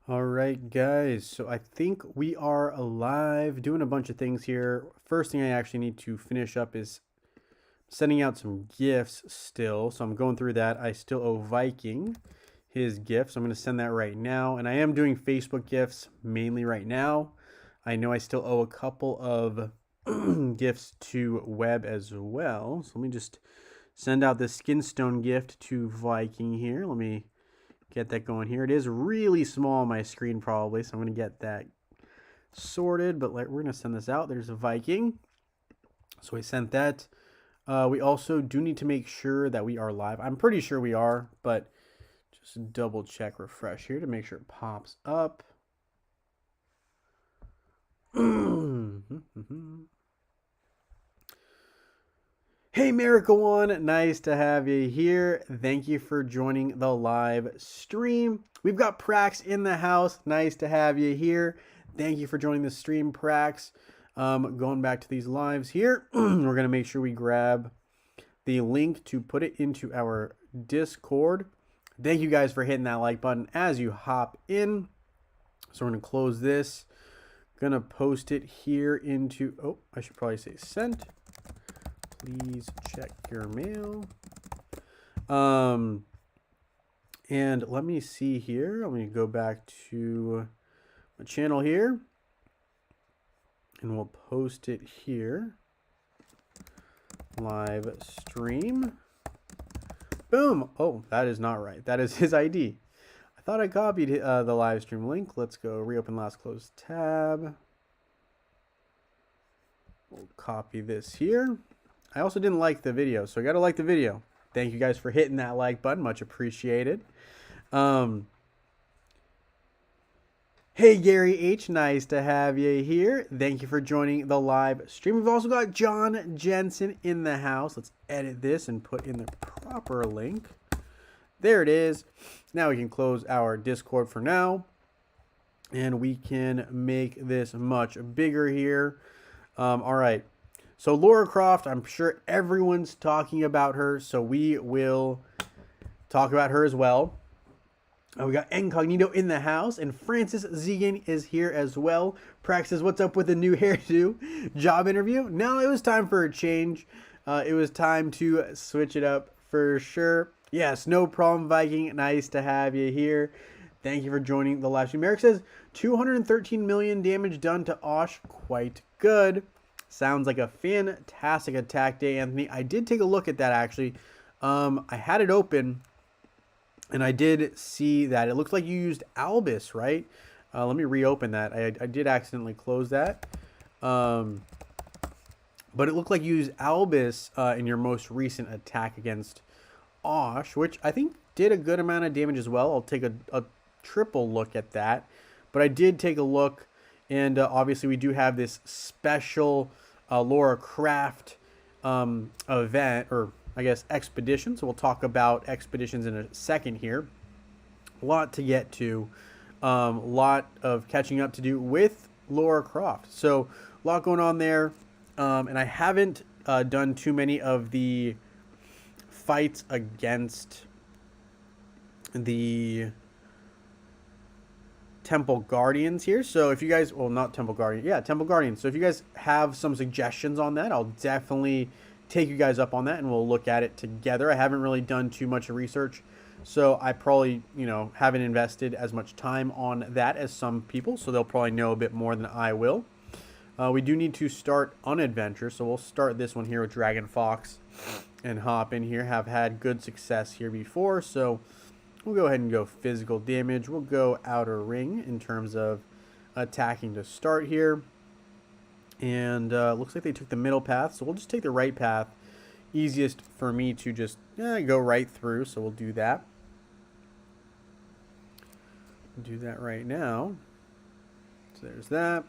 All right, guys. So I think we are live doing a bunch of things here. First thing I actually need to finish up is sending out some gifts still. So I'm going through that. I still owe Viking his gifts. I'm going to send that right now. And I am doing Facebook gifts mainly right now. I know I still owe a couple of gifts to Web as well. So let me just send out the Skinstone gift to Viking here. Let me get that going here. It is really small on my screen probably, so I'm going to get that sorted, but we're going to send this out. There's a Viking. So we sent that. We also do need to make sure that we are live. I'm pretty sure we are, but just double check, refresh here to make sure it pops up. Hey, Miracle One, nice to have you here. Thank you for joining the live stream. We've got Prax in the house. Nice to have you here. Thank you for joining the stream, Prax. Going back to these lives here, we're going to make sure we grab the link to put it into our Discord. Thank you guys for hitting that like button as you hop in. So we're going to close this. Going to post it here into, oh, I should probably say sent. Please check your mail. And let me see here. Let me go back to my channel here. And we'll post it here. Live stream. Boom. Oh, that is not right. That is his ID. I thought I copied the live stream link. Let's go reopen last closed tab. We'll copy this here. I also didn't like the video, so I got to like the video. Thank you guys for hitting that like button. Much appreciated. Hey, Gary H. Nice to have you here. Thank you for joining the live stream. We've also got John Jensen in the house. Let's edit this and put in the proper link. There it is. Now we can close our Discord for now. And we can make this much bigger here. All right. So Laura Croft, I'm sure everyone's talking about her, so we will talk about her as well. We got Incognito in the house, and Francis Zegan is here as well. Prax says, what's up with the new hairdo? Job interview? No, it was time for a change. It was time to switch it up for sure. Yes, no problem, Viking. Nice to have you here. Thank you for joining the live stream. Eric says, 213 million damage done to Osh. Quite good. Sounds like a fantastic attack day, Anthony. I did take a look at that, actually. I had it open, and I did see that. It looks like you used Albus, right? Let me reopen that. I did accidentally close that. But it looked like you used Albus in your most recent attack against Osh, which I think did a good amount of damage as well. I'll take a triple look at that. But I did take a look, and obviously we do have this special Laura Craft event, or I guess expedition. So we'll talk about expeditions in a second here. A lot to get to. A lot of catching up to do with Laura Croft. So a lot going on there. And I haven't done too many of the fights against the Temple Guardians here. So if you guys, well, not Temple Guardian, yeah, Temple Guardians. So if you guys have some suggestions on that, I'll definitely take you guys up on that, and we'll look at it together. I haven't really done too much research, so I probably, haven't invested as much time on that as some people, so they'll probably know a bit more than I will. We do need to start on adventure, so we'll start this one here with Dragon Fox and hop in here. Have had good success here before, so we'll go ahead and go physical damage. We'll go outer ring in terms of attacking to start here. And looks like they took the middle path, so we'll just take the right path. Easiest for me to just go right through, so we'll do that. Do that right now. So there's that.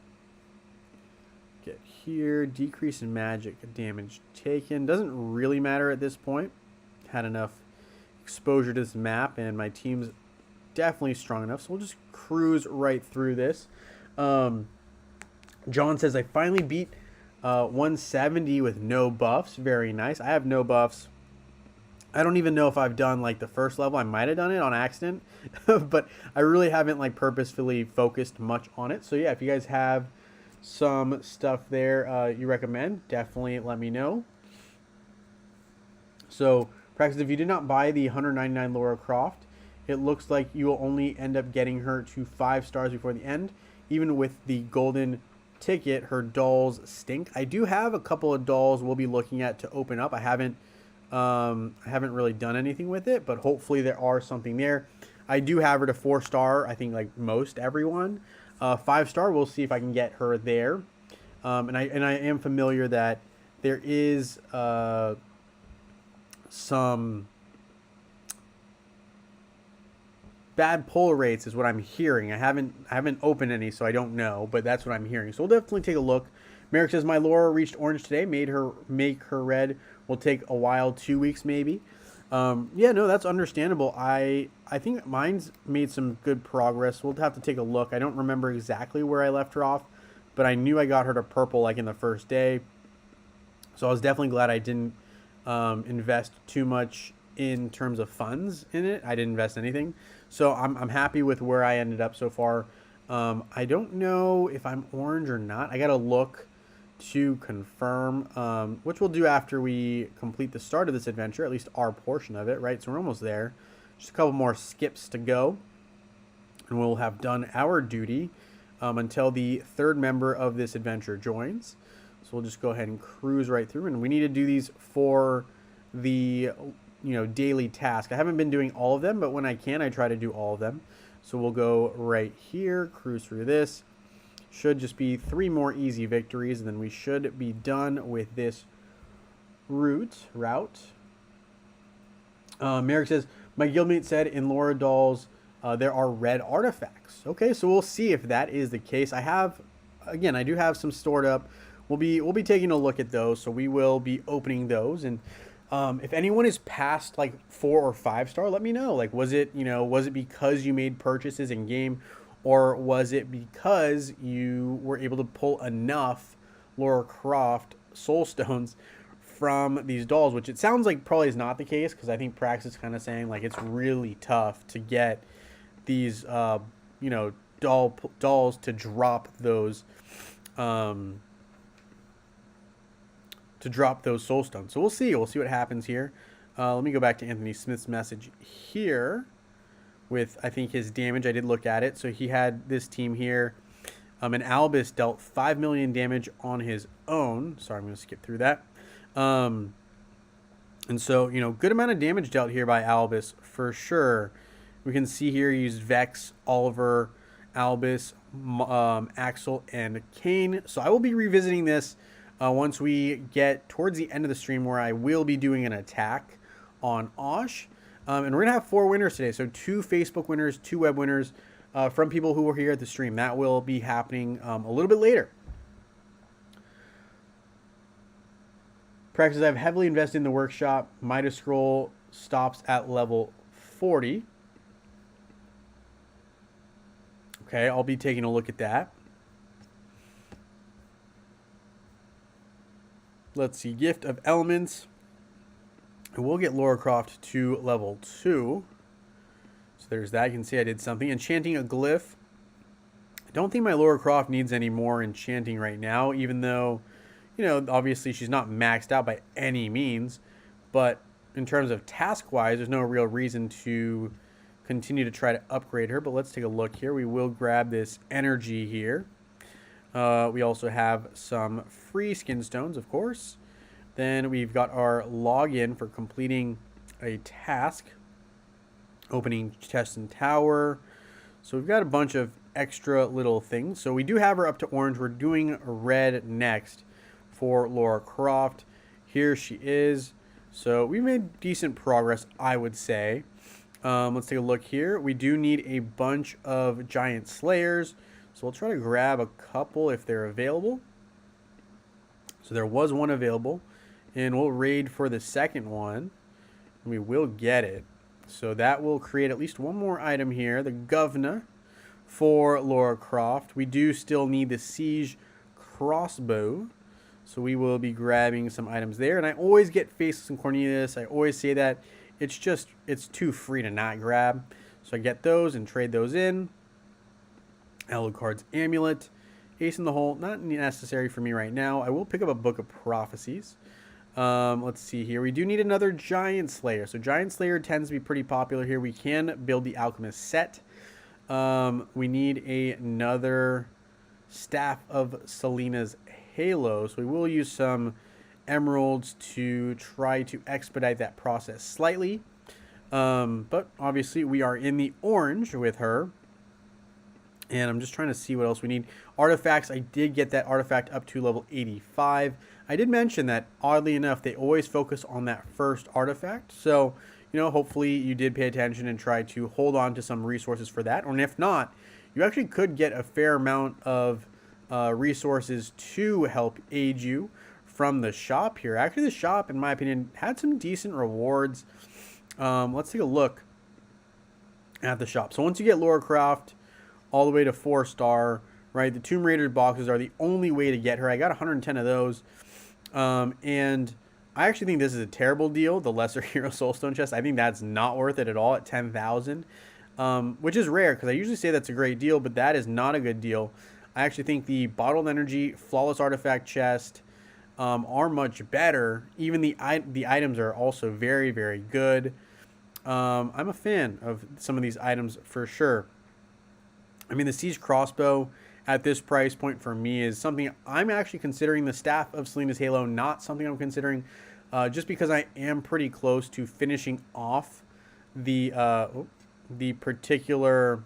Get here. Decrease in magic damage taken. Doesn't really matter at this point. Had enough exposure to this map, and my team's definitely strong enough, so we'll just cruise right through this. John says, I finally beat 170 with no buffs. Very nice. I have no buffs. I don't even know if I've done like the first level. I might have done it on accident, but I really haven't like purposefully focused much on it. So yeah, if you guys have some stuff there you recommend, definitely let me know. So, practice, if you did not buy the 199 Laura Croft, it looks like you will only end up getting her to 5 stars before the end. Even with the golden ticket, her dolls stink. I do have a couple of dolls we'll be looking at to open up. I haven't really done anything with it, but hopefully there are something there. I do have her to 4-star, I think like most everyone. 5-star, we'll see if I can get her there. And I am familiar that there is some bad pull rates is what I'm hearing. I haven't opened any, so I don't know, but that's what I'm hearing. So we'll definitely take a look. Merrick says my Laura reached orange today. Make her red. Will take a while, 2 weeks maybe. Yeah, no, that's understandable. I think mine's made some good progress. We'll have to take a look. I don't remember exactly where I left her off, but I knew I got her to purple like in the first day. So I was definitely glad I didn't invest too much in terms of funds in it. I didn't invest anything. So I'm happy with where I ended up so far. I don't know if I'm orange or not. I got to look to confirm, which we'll do after we complete the start of this adventure, at least our portion of it, right? So we're almost there. Just a couple more skips to go, and we'll have done our duty until the third member of this adventure joins. So we'll just go ahead and cruise right through, and we need to do these for the daily task. I haven't been doing all of them, but when I can, I try to do all of them. So we'll go right here, cruise through this. Should just be 3 more easy victories, and then we should be done with this route. Merrick says, my guildmate said in Laura Dolls there are red artifacts. Okay, so we'll see if that is the case. I do have some stored up. We'll be taking a look at those, so we will be opening those. And if anyone is past like 4 or 5-star, let me know. Like, was it because you made purchases in game, or was it because you were able to pull enough Laura Croft soul stones from these dolls? Which it sounds like probably is not the case, because I think Prax is kind of saying like it's really tough to get these dolls to drop those soul stones. So we'll see what happens here. Let me go back to Anthony Smith's message here with, I think, his damage. I did look at it. So he had this team here. And Albus dealt 5 million damage on his own. Sorry, I'm going to skip through that. And so, good amount of damage dealt here by Albus for sure. We can see here he used Vex, Oliver, Albus, Axel, and Kane. So I will be revisiting this once we get towards the end of the stream, where I will be doing an attack on Osh. And we're going to have 4 winners today. So 2 Facebook winners, 2 web winners from people who were here at the stream. That will be happening a little bit later. Practice, I've heavily invested in the workshop. Midas Scroll stops at level 40. Okay, I'll be taking a look at that. Let's see, Gift of Elements. And we'll get Laura Croft to level 2. So there's that. You can see I did something. Enchanting a Glyph. I don't think my Laura Croft needs any more enchanting right now, even though, obviously she's not maxed out by any means. But in terms of task-wise, there's no real reason to continue to try to upgrade her. But let's take a look here. We will grab this energy here. We also have some free skin stones, of course. Then we've got our login for completing a task. Opening chest and tower. So we've got a bunch of extra little things. So we do have her up to orange. We're doing red next for Laura Croft. Here she is. So we made decent progress, I would say. Let's take a look here. We do need a bunch of giant slayers. So we'll try to grab a couple if they're available. So there was one available. And we'll raid for the second one. And we will get it. So that will create at least one more item here. The Governor for Laura Croft. We do still need the Siege Crossbow. So we will be grabbing some items there. And I always get Faceless and Cornelius. I always say that it's too free to not grab. So I get those and trade those in. Alucard's Amulet. Ace in the Hole, not necessary for me right now. I will pick up a Book of Prophecies. Let's see here. We do need another Giant Slayer. So Giant Slayer tends to be pretty popular here. We can build the Alchemist set. We need another Staff of Selena's Halo. So we will use some emeralds to try to expedite that process slightly. But obviously we are in the orange with her. And I'm just trying to see what else we need. Artifacts, I did get that artifact up to level 85. I did mention that, oddly enough, they always focus on that first artifact. So, you know, hopefully you did pay attention and try to hold on to some resources for that. Or if not, you actually could get a fair amount of resources to help aid you from the shop here. Actually, the shop, in my opinion, had some decent rewards. Let's take a look at the shop. So once you get Lara Croft all the way to 4-star, right? The Tomb Raider boxes are the only way to get her. I got 110 of those. And I actually think this is a terrible deal, the Lesser Hero Soulstone chest. I think that's not worth it at all at 10,000, which is rare because I usually say that's a great deal, but that is not a good deal. I actually think the Bottled Energy Flawless Artifact chest are much better. Even the items are also very, very good. I'm a fan of some of these items for sure. I mean, the Siege Crossbow at this price point for me is something I'm actually considering. The Staff of Selena's Halo, not something I'm considering, just because I am pretty close to finishing off the particular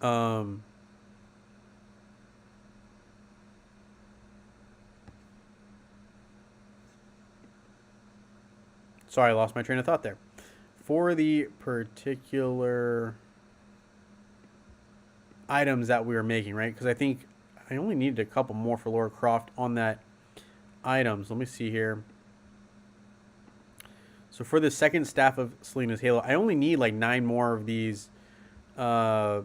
sorry, I lost my train of thought there. For the particular items that we were making, right? Because I think I only needed a couple more for Lara Croft on that items. Let me see here. So for the second Staff of Selena's Halo, I only need like 9 more of these Halo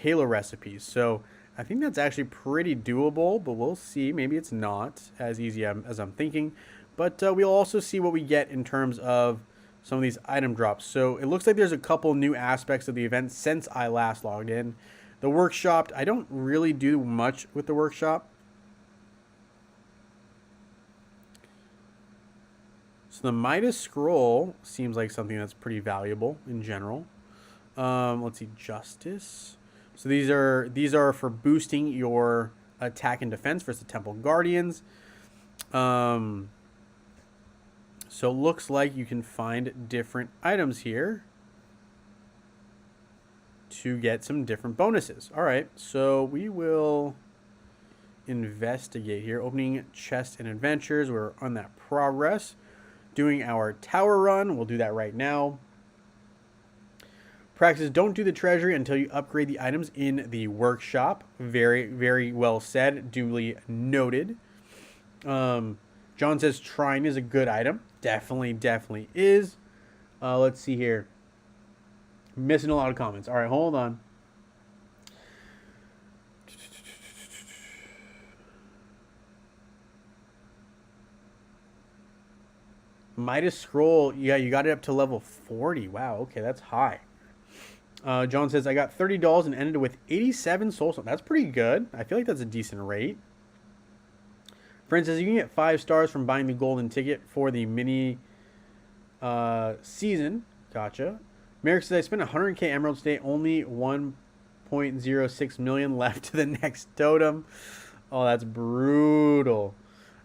recipes. So I think that's actually pretty doable, but we'll see. Maybe it's not as easy as I'm thinking. But we'll also see what we get in terms of some of these item drops. So it looks like there's a couple new aspects of the event since I last logged in. The workshop, I don't really do much with the workshop. So the Midas Scroll seems like something that's pretty valuable in general. Let's see, Justice. So these are for boosting your attack and defense versus the Temple Guardians. So it looks like you can find different items here to get some different bonuses. All right, so we will investigate here. Opening chests and adventures. We're on that progress. Doing our tower run. We'll do that right now. Practice, don't do the treasury until you upgrade the items in the workshop. Very, very well said. Duly noted. John says Trine is a good item. Definitely is. Let's see here. Missing a lot of comments. All right, hold on. Midas Scroll. Yeah, you got it up to level 40. Wow, okay, that's high. John says, I got $30 and ended with 87 soulstone. That's pretty good. I feel like that's a decent rate. Friend says, you can get 5 stars from buying the golden ticket for the mini season. Gotcha. Merrick says, I spent 100k emeralds today, only 1.06 million left to the next totem. Oh, that's brutal.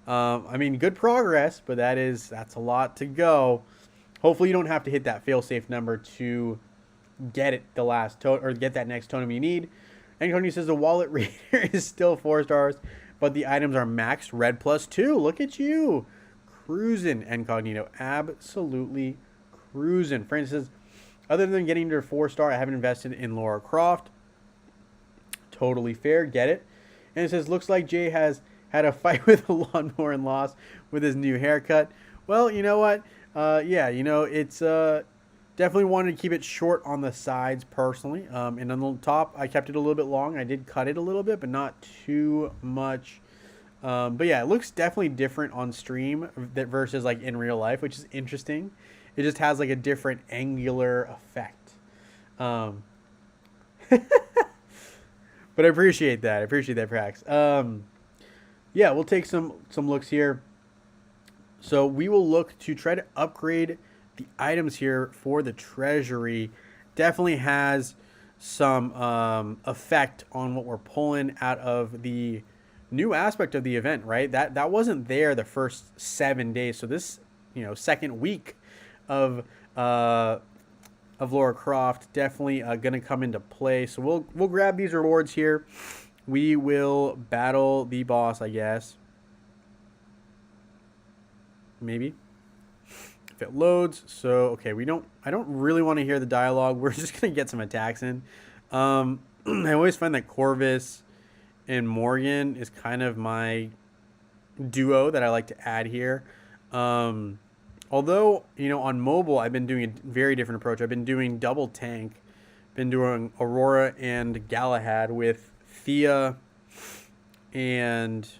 I mean, good progress, but that's a lot to go. Hopefully you don't have to hit that fail-safe number to get it the last totem, or get that next totem you need. And Tony says the wallet reader is still 4 stars, but the items are maxed red +2. Look at you. Cruising, Incognito. Absolutely cruising. For instance, other than getting to 4-star, I haven't invested in Lara Croft. Totally fair. Get it. And it says, looks like Jay has had a fight with a lawnmower and lost with his new haircut. Well, you know what? Yeah, you know, it's definitely wanted to keep it short on the sides personally. And on the top, I kept it a little bit long. I did cut it a little bit, but not too much. But yeah, it looks definitely different on stream versus like in real life, which is interesting. It just has like a different angular effect. Um, but I appreciate that. I appreciate that, Prax. Yeah, we'll take some looks here. So we will look to try to upgrade the items here for the treasury. Definitely has some effect on what we're pulling out of the new aspect of the event, right? That wasn't there the first 7 days. So this, second week of Lara Croft definitely going to come into play. So we'll grab these rewards here. We will battle the boss, I guess. Maybe if it loads. So okay, I don't really want to hear the dialogue. We're just gonna get some attacks in. I always find that Corvus and Morgan is kind of my duo that I like to add here. Although on mobile I've been doing a very different approach. I've been doing double tank. Been doing Aurora and Galahad with Thea. And is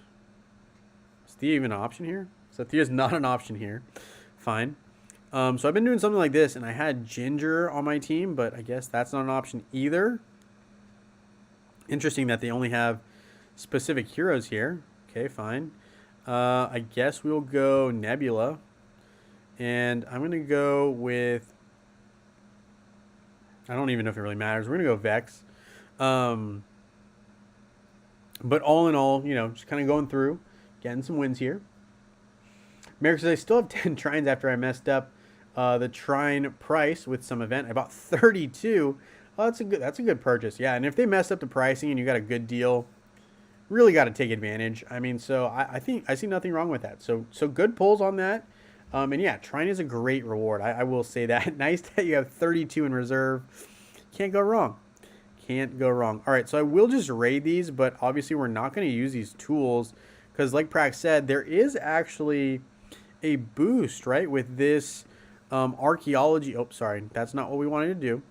Thea even an option here? So Thea's not an option here. Fine. So I've been doing something like this, and I had Ginger on my team, but I guess that's not an option either. Interesting that they only have specific heroes here. Okay, fine. I guess we'll go Nebula. And I'm going to go with... I don't even know if it really matters. We're going to go Vex. But all in all, just kind of going through, getting some wins here. Merrick says, I still have 10 trines after I messed up the trine price with some event. I bought 32. Oh, that's a good purchase. Yeah, and if they messed up the pricing and you got a good deal, really got to take advantage. I mean, so I think I see nothing wrong with that. So good pulls on that. And yeah, trine is a great reward. I will say that. Nice that you have 32 in reserve. Can't go wrong. Can't go wrong. All right, so I will just raid these, but obviously we're not going to use these tools because like Prax said, there is actually a boost, right, with this archaeology. Oh, sorry, that's not what we wanted to do.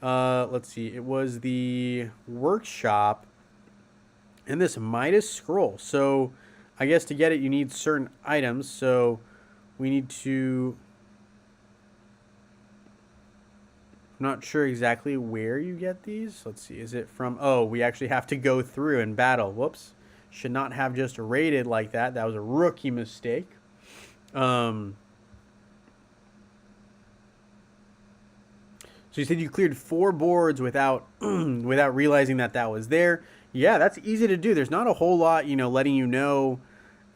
Let's see. It was the workshop and this Midas scroll. So I guess to get it, you need certain items. So we need to... I'm not sure exactly where you get these. Let's see. Is it from... Oh, we actually have to go through and battle. Whoops. Should not have just raided like that. That was a rookie mistake. So you said you cleared 4 boards without without realizing that was there. Yeah, that's easy to do. There's not a whole lot, letting you know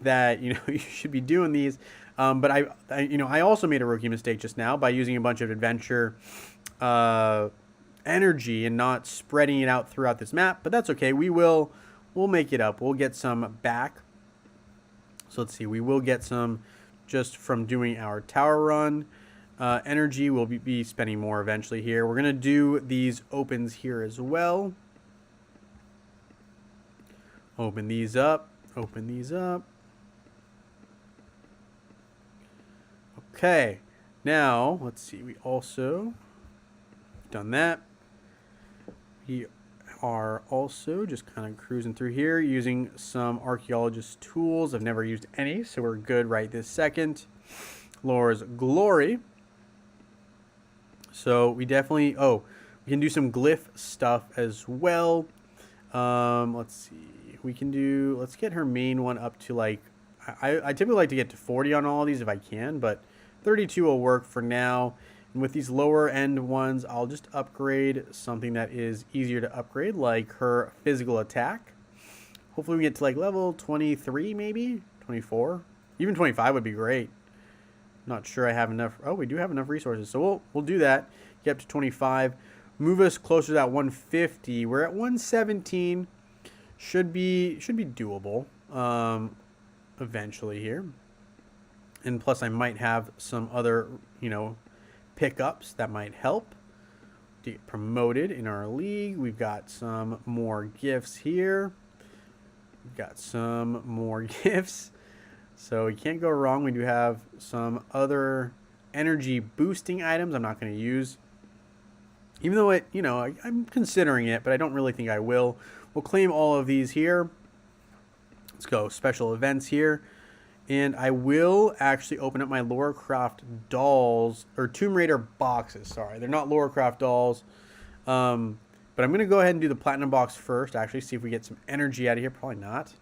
that you should be doing these. But I also made a rookie mistake just now by using a bunch of adventure energy and not spreading it out throughout this map. But that's okay. We'll make it up. We'll get some back. So let's see. We will get some just from doing our tower run. Energy, we'll be spending more eventually here. We're going to do these opens here as well. Open these up. Open these up. Okay. Now, let's see. We also done that. We are also just kind of cruising through here using some archaeologist tools. I've never used any, so we're good right this second. Laura's Glory. So we definitely, we can do some glyph stuff as well. Let's see, let's get her main one up to like, I typically like to get to 40 on all of these if I can, but 32 will work for now. And with these lower end ones, I'll just upgrade something that is easier to upgrade, like her physical attack. Hopefully we get to like level 23, maybe 24, even 25 would be great. Not sure I have enough. Oh, we do have enough resources, so we'll do that. Get up to 25, move us closer to that 150. We're at 117. Should be doable eventually here. And plus, I might have some other pickups that might help to get promoted in our league. We've got some more gifts here. We've got some more gifts. So we can't go wrong. We do have some other energy boosting items I'm not going to use. Even though I'm considering it, but I don't really think I will. We'll claim all of these here. Let's go special events here. And I will actually open up my Lara Croft dolls, or Tomb Raider boxes, sorry. They're not Lara Croft dolls. But I'm going to go ahead and do the Platinum box first, actually, see if we get some energy out of here. Probably not.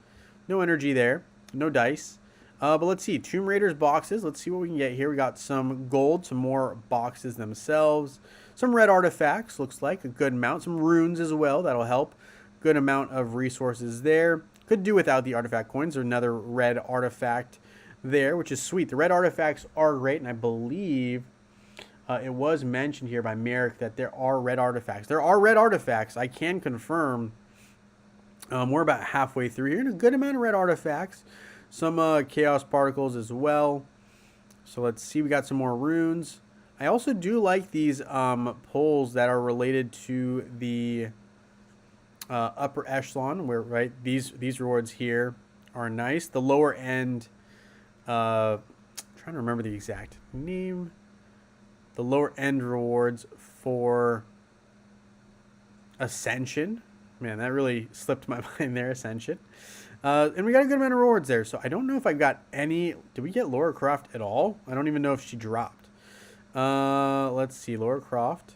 No energy there. No dice. But let's see. Tomb Raiders boxes. Let's see what we can get here. We got some gold, some more boxes themselves. Some red artifacts, looks like. A good amount. Some runes as well. That'll help. Good amount of resources there. Could do without the artifact coins. There's another red artifact there, which is sweet. The red artifacts are great, and I believe it was mentioned here by Merrick that there are red artifacts. There are red artifacts. I can confirm. We're about halfway through here, and a good amount of red artifacts. Some chaos particles as well. So let's see. We got some more runes. I also do like these poles that are related to the upper echelon, where these rewards here are nice. The lower end, trying to remember the exact name. The lower end rewards for Ascension. Man, that really slipped my mind there, Ascension. And we got a good amount of rewards there. So I don't know if I got any. Did we get Lara Croft at all? I don't even know if she dropped. Let's see, Lara Croft.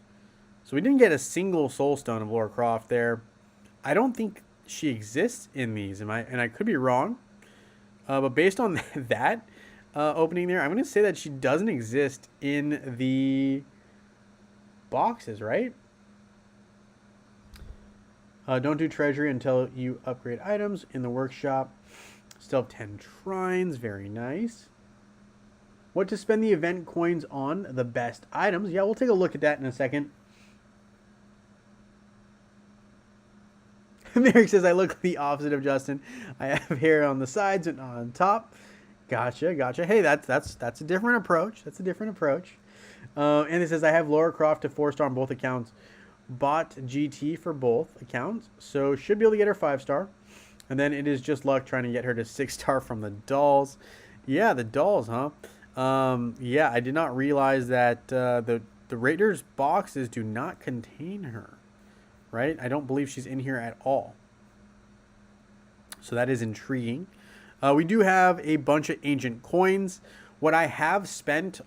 So we didn't get a single soul stone of Lara Croft there. I don't think she exists in these. And I could be wrong. But based on that opening there, I'm going to say that she doesn't exist in the boxes, right? Don't do treasury until you upgrade items in the workshop. Still have 10 shrines. Very nice. What to spend the event coins on? The best items. Yeah, we'll take a look at that in a second. Merrick says, I look the opposite of Justin. I have hair on the sides and on top. Gotcha, gotcha. Hey, that's a different approach. That's a different approach. And it says, I have Lara Croft to 4-star on both accounts. Bought GT for both accounts. So should be able to get her 5-star. And then it is just luck trying to get her to 6-star from the dolls. Yeah, the dolls, huh? Yeah, I did not realize that the Raiders boxes do not contain her. Right? I don't believe she's in here at all. So that is intriguing. We do have a bunch of ancient coins. What I have spent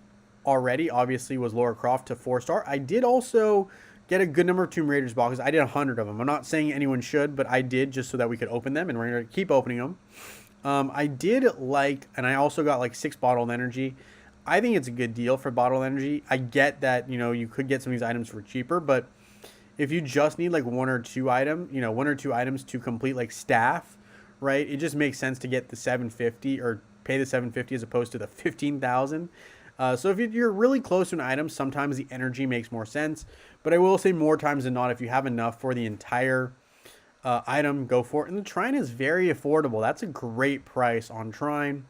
already, obviously, was Lara Croft to 4-star. I did also get a good number of Tomb Raiders boxes. I did 100 of them. I'm not saying anyone should, but I did just so that we could open them, and we're going to keep opening them. I did like, and I also got like 6 bottled energy. I think it's a good deal for bottled energy. I get that, you could get some of these items for cheaper, but if you just need like one or two items to complete like staff, right? It just makes sense to get the 750 or pay the 750 as opposed to the 15,000. So if you're really close to an item, sometimes the energy makes more sense. But I will say more times than not, if you have enough for the entire item, go for it. And the Trine is very affordable. That's a great price on Trine.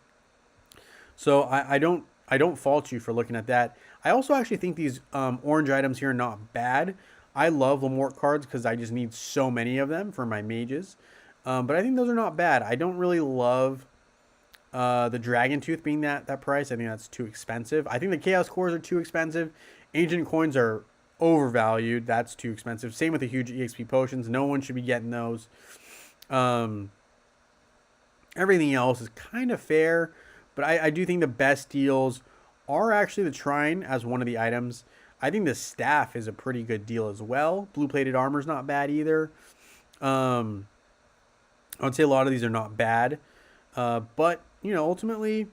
So I don't fault you for looking at that. I also actually think these orange items here are not bad. I love Lamort cards because I just need so many of them for my mages. But I think those are not bad. I don't really love the Dragon Tooth being that price. I think that's too expensive. I think the Chaos Cores are too expensive. Ancient Coins are overvalued. That's too expensive. Same with the huge EXP Potions. No one should be getting those. Everything else is kind of fair. But I do think the best deals are actually the Trine as one of the items. I think the staff is a pretty good deal as well. Blue plated armor is not bad either. I would say a lot of these are not bad. But, ultimately,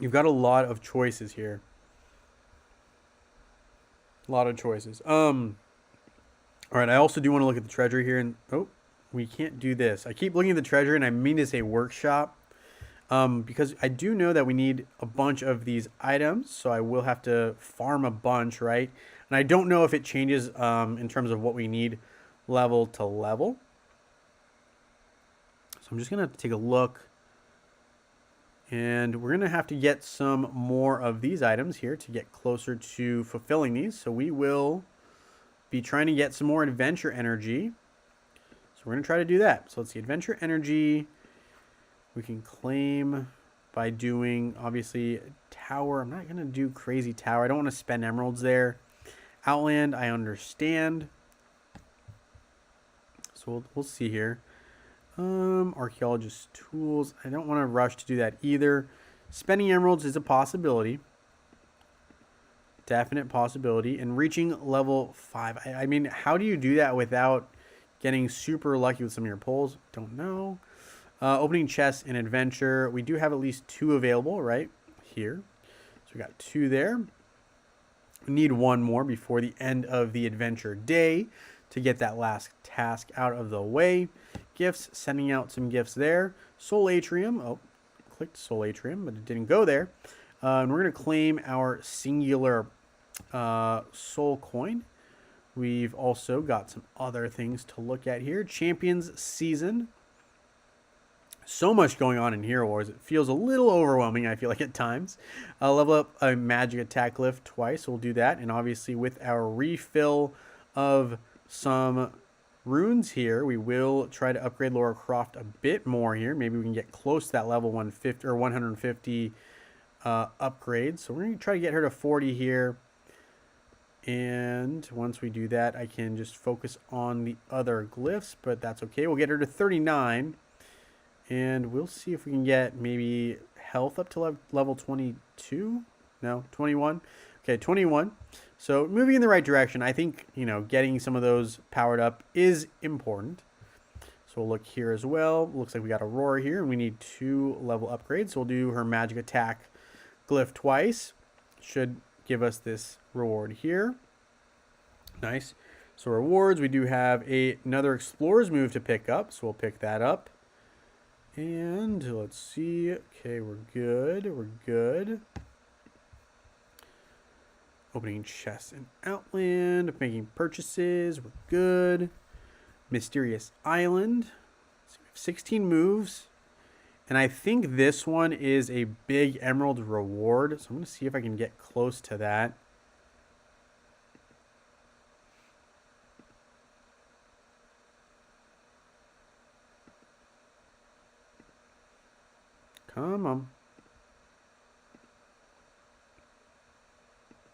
you've got a lot of choices here. A lot of choices. All right, I also do want to look at the treasury here. And we can't do this. I keep looking at the treasury, and I mean to say workshop. Because I do know that we need a bunch of these items, so I will have to farm a bunch, right? And I don't know if it changes in terms of what we need level to level. So I'm just going to take a look. And we're going to have to get some more of these items here to get closer to fulfilling these. So we will be trying to get some more adventure energy. So we're going to try to do that. So let's see, adventure energy. We can claim by doing, obviously, tower. I'm not going to do crazy tower. I don't want to spend emeralds there. Outland, I understand. So we'll see here. Archaeologist tools. I don't want to rush to do that either. Spending emeralds is a possibility. Definite possibility. And reaching level 5. I mean, how do you do that without getting super lucky with some of your pulls? Don't know. Opening chests in adventure. We do have at least 2 available right here. So we got 2 there. We need 1 more before the end of the adventure day to get that last task out of the way. Gifts, sending out some gifts there. Soul Atrium. Oh, clicked Soul Atrium, but it didn't go there. And we're going to claim our singular soul coin. We've also got some other things to look at here. Champions Season. So much going on in Hero Wars. It feels a little overwhelming, I feel like, at times. Level up a magic attack lift twice. We'll do that. And obviously with our refill of some runes here, we will try to upgrade Laura Croft a bit more here. Maybe we can get close to that level 150 or 150 upgrade. So we're going to try to get her to 40 here. And once we do that, I can just focus on the other glyphs, but that's okay. We'll get her to 39. And we'll see if we can get maybe health up to level 22. No, 21. Okay, 21. So moving in the right direction. I think, you know, getting some of those powered up is important. So we'll look here as well. Looks like we got Aurora here, and we need 2 level upgrades. So we'll do her magic attack glyph twice. Should give us this reward here. Nice. So rewards, we do have another explorer's move to pick up. So we'll pick that up. And let's see. Okay, we're good. We're good. Opening chests in Outland. Making purchases. We're good. Mysterious Island. So we have 16 moves. And I think this one is a big emerald reward. So I'm going to see if I can get close to that. Come on.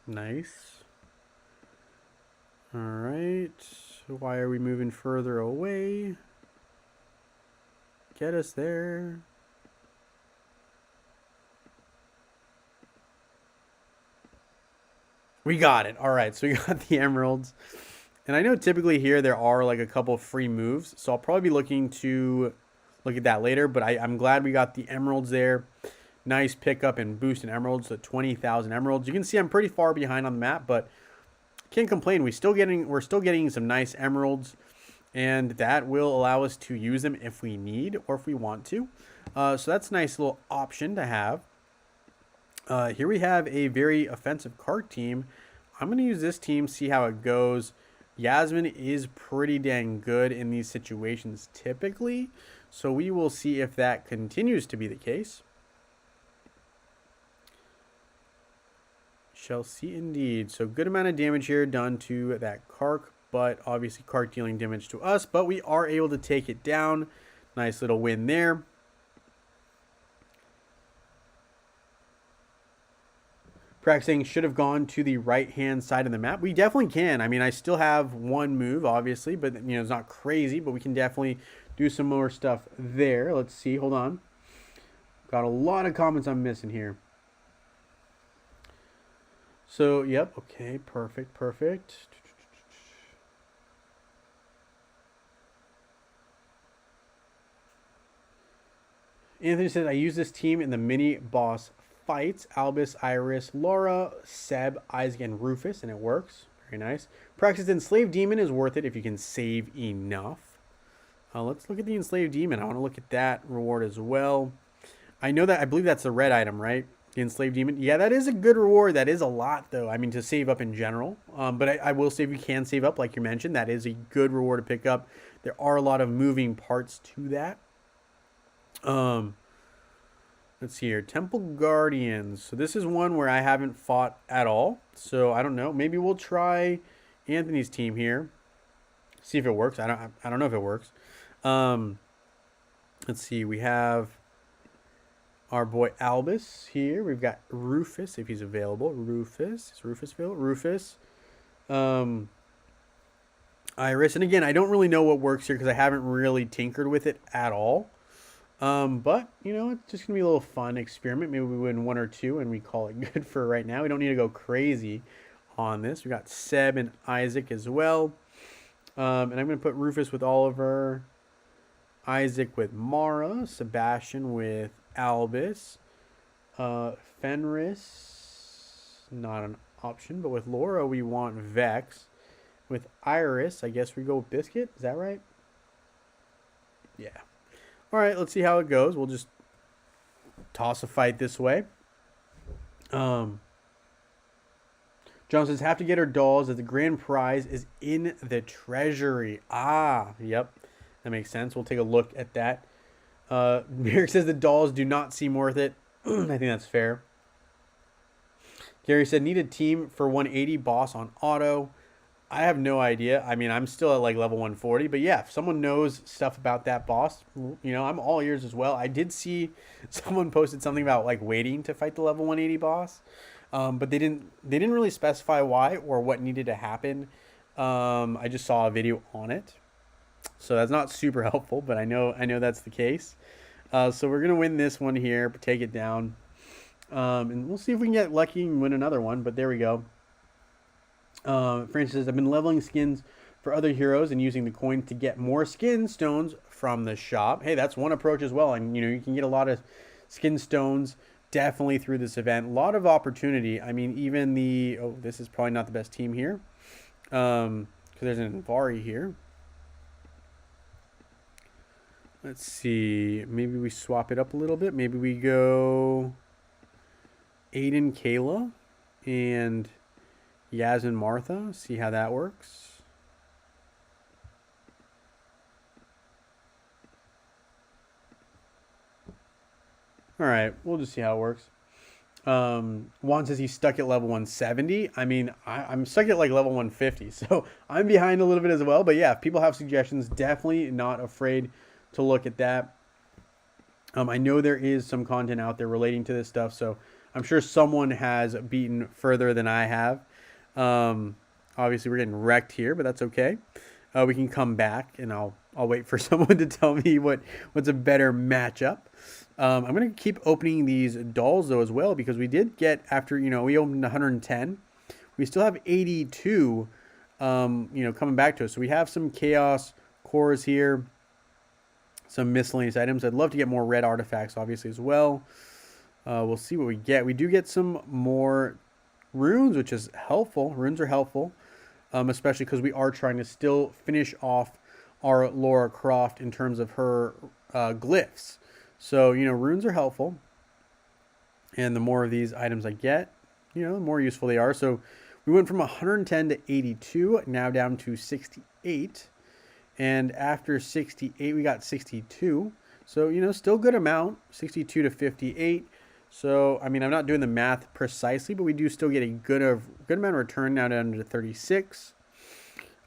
Nice. All right. Why are we moving further away? Get us there. We got it. All right. So we got the emeralds. And I know typically here there are like a couple free moves. So I'll probably be looking to look at that later, but I'm glad we got the emeralds there. Nice pickup and boost in emeralds, so 20,000 emeralds. You can see I'm pretty far behind on the map, but can't complain. We're still getting some nice emeralds, and that will allow us to use them if we need or if we want to. So that's a nice little option to have. Here we have a very offensive card team. I'm going to use this team, see how it goes. Yasmin is pretty dang good in these situations typically. So we will see if that continues to be the case. Shall see indeed. So good amount of damage here done to that Kark, but obviously Kark dealing damage to us, but we are able to take it down. Nice little win there. Practicing should have gone to the right-hand side of the map. We definitely can. I mean, I still have 1 move, obviously, but, you know, it's not crazy, but we can definitely do some more stuff there. Let's see. Hold on. Got a lot of comments I'm missing here. So, yep. Okay. Perfect. Perfect. Anthony said, I use this team in the mini boss fights. Albus, Iris, Laura, Seb, Isaac, and Rufus, and it works. Very nice. Practice Enslaved Demon is worth it if you can save enough. Let's look at the Enslaved Demon. I want to look at that reward as well. I believe that's the red item, right? The Enslaved Demon. Yeah, that is a good reward. That is a lot, though. I mean, to save up in general. But I will say if you can save up, like you mentioned, that is a good reward to pick up. There are a lot of moving parts to that. Let's see here. Temple Guardians. So this is one where I haven't fought at all. So I don't know. Maybe we'll try Anthony's team here. See if it works. I don't know if it works. Let's see. We have our boy Albus here. We've got Rufus if he's available. Rufus. Is Rufus available? Rufus. Iris. And again, I don't really know what works here because I haven't really tinkered with it at all. But, you know, it's just going to be a little fun experiment. Maybe we win one or two and we call it good for right now. We don't need to go crazy on this. We got Seb and Isaac as well. And I'm going to put Rufus with Oliver, Isaac with Mara, Sebastian with Albus, Fenris, not an option, but with Laura we want Vex. With Iris, I guess we go with Biscuit. Is that right? Yeah. All right, let's see how it goes. We'll just toss a fight this way. John says, have to get our dolls as the grand prize is in the treasury. Ah, yep. That makes sense. We'll take a look at that. Merrick says the dolls do not seem worth it. I think that's fair. Gary said, need a team for 180 boss on auto. I have no idea. I mean, I'm still at like level 140, but yeah, if someone knows stuff about that boss, you know, I'm all ears as well. I did see someone posted something about like waiting to fight the level 180 boss, but they didn't really specify why or what needed to happen. I just saw a video on it, so that's not super helpful, but I know that's the case. So we're gonna win this one here, take it down, and we'll see if we can get lucky and win another one. But there we go. Francis says, I've been leveling skins for other heroes and using the coin to get more skin stones from the shop. Hey, that's one approach as well. And, you know, you can get a lot of skin stones definitely through this event. A lot of opportunity. I mean, even the... Oh, this is probably not the best team here. Because there's an Anvari here. Let's see. Maybe we swap it up a little bit. Maybe we go Aiden, Kayla, and... Yaz and Martha, see how that works. All right, we'll just see how it works. Juan says he's stuck at level 170. I mean, I'm stuck at like level 150, so I'm behind a little bit as well. But yeah, if people have suggestions, definitely not afraid to look at that. I know there is some content out there relating to this stuff, so I'm sure someone has beaten further than I have. Obviously we're getting wrecked here, but that's okay. We can come back and I'll wait for someone to tell me what's a better matchup. I'm going to keep opening these dolls though as well, because we did get, after, you know, we opened 110, we still have 82, you know, coming back to us. So we have some chaos cores here, some miscellaneous items. I'd love to get more red artifacts obviously as well. We'll see what we get. We do get some more runes, which is helpful. Runes are helpful, especially because we are trying to still finish off our Lara Croft in terms of her glyphs. So, you know, runes are helpful. And the more of these items I get, you know, the more useful they are. So we went from 110 to 82, now down to 68. And after 68, we got 62. So, you know, still good amount, 62 to 58. So, I mean, I'm not doing the math precisely, but we do still get a good amount of return, now down to 36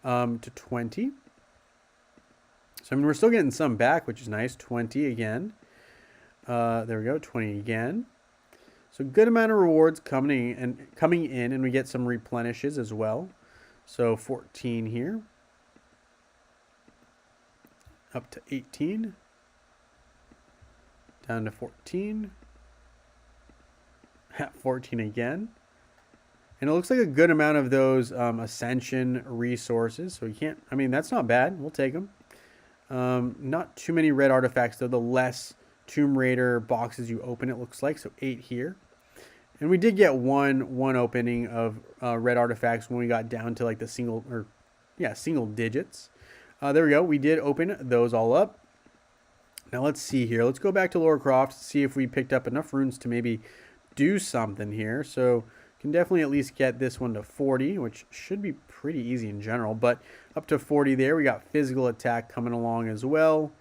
to 20. So, I mean, we're still getting some back, which is nice. 20 again. There we go, 20 again. So, good amount of rewards coming in, and we get some replenishes as well. So, 14 here. Up to 18. Down to 14. 14 again. And it looks like a good amount of those ascension resources. So you can't, I mean, that's not bad. We'll take them. Not too many red artifacts, though. The less Tomb Raider boxes you open, it looks like. So 8 here. And we did get one opening of red artifacts when we got down to like the single digits. There we go. We did open those all up. Now let's see here. Let's go back to Lara Croft, see if we picked up enough runes to maybe do something here. So can definitely at least get this one to 40, which should be pretty easy in general, but up to 40 there. We got physical attack coming along as well.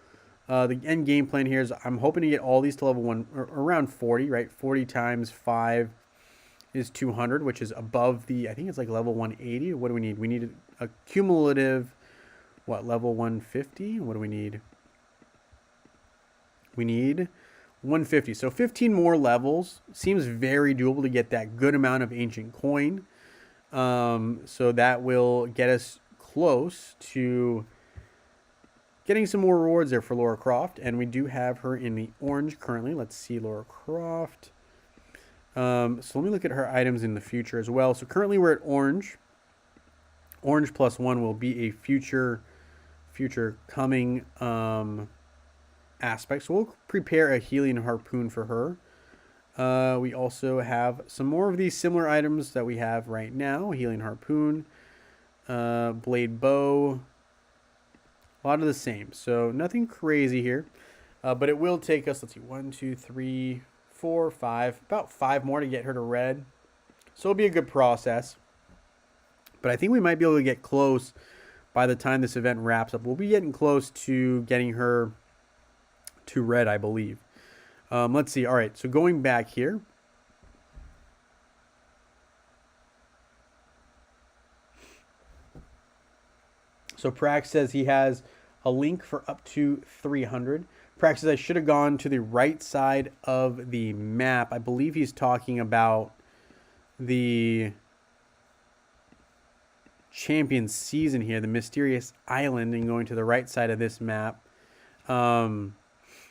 The end game plan here is I'm hoping to get all these to level 1 or around 40, right? 40 times 5 is 200, which is above the, I think it's like level 180. What do we need? We need a cumulative, what, level 150? What do we need? We need 150. So 15 more levels. Seems very doable to get that good amount of ancient coin. So that will get us close to getting some more rewards there for Laura Croft, and we do have her in the orange currently. Let's see Laura Croft. So let me look at her items in the future as well. So currently we're at orange. Orange +1 will be a future coming aspect. So we'll prepare a healing harpoon for her. We also have some more of these similar items that we have right now. Healing harpoon, blade bow, a lot of the same. So nothing crazy here, but it will take us, let's see, 1, 2, 3, 4, 5, about 5 more to get her to red. So it'll be a good process. But I think we might be able to get close by the time this event wraps up. We'll be getting close to getting her to red, I believe. Let's see. All right, so going back here. So Prax says he has a link for up to 300. Prax says I should have gone to the right side of the map. I believe he's talking about the champion season here, the mysterious island, and going to the right side of this map.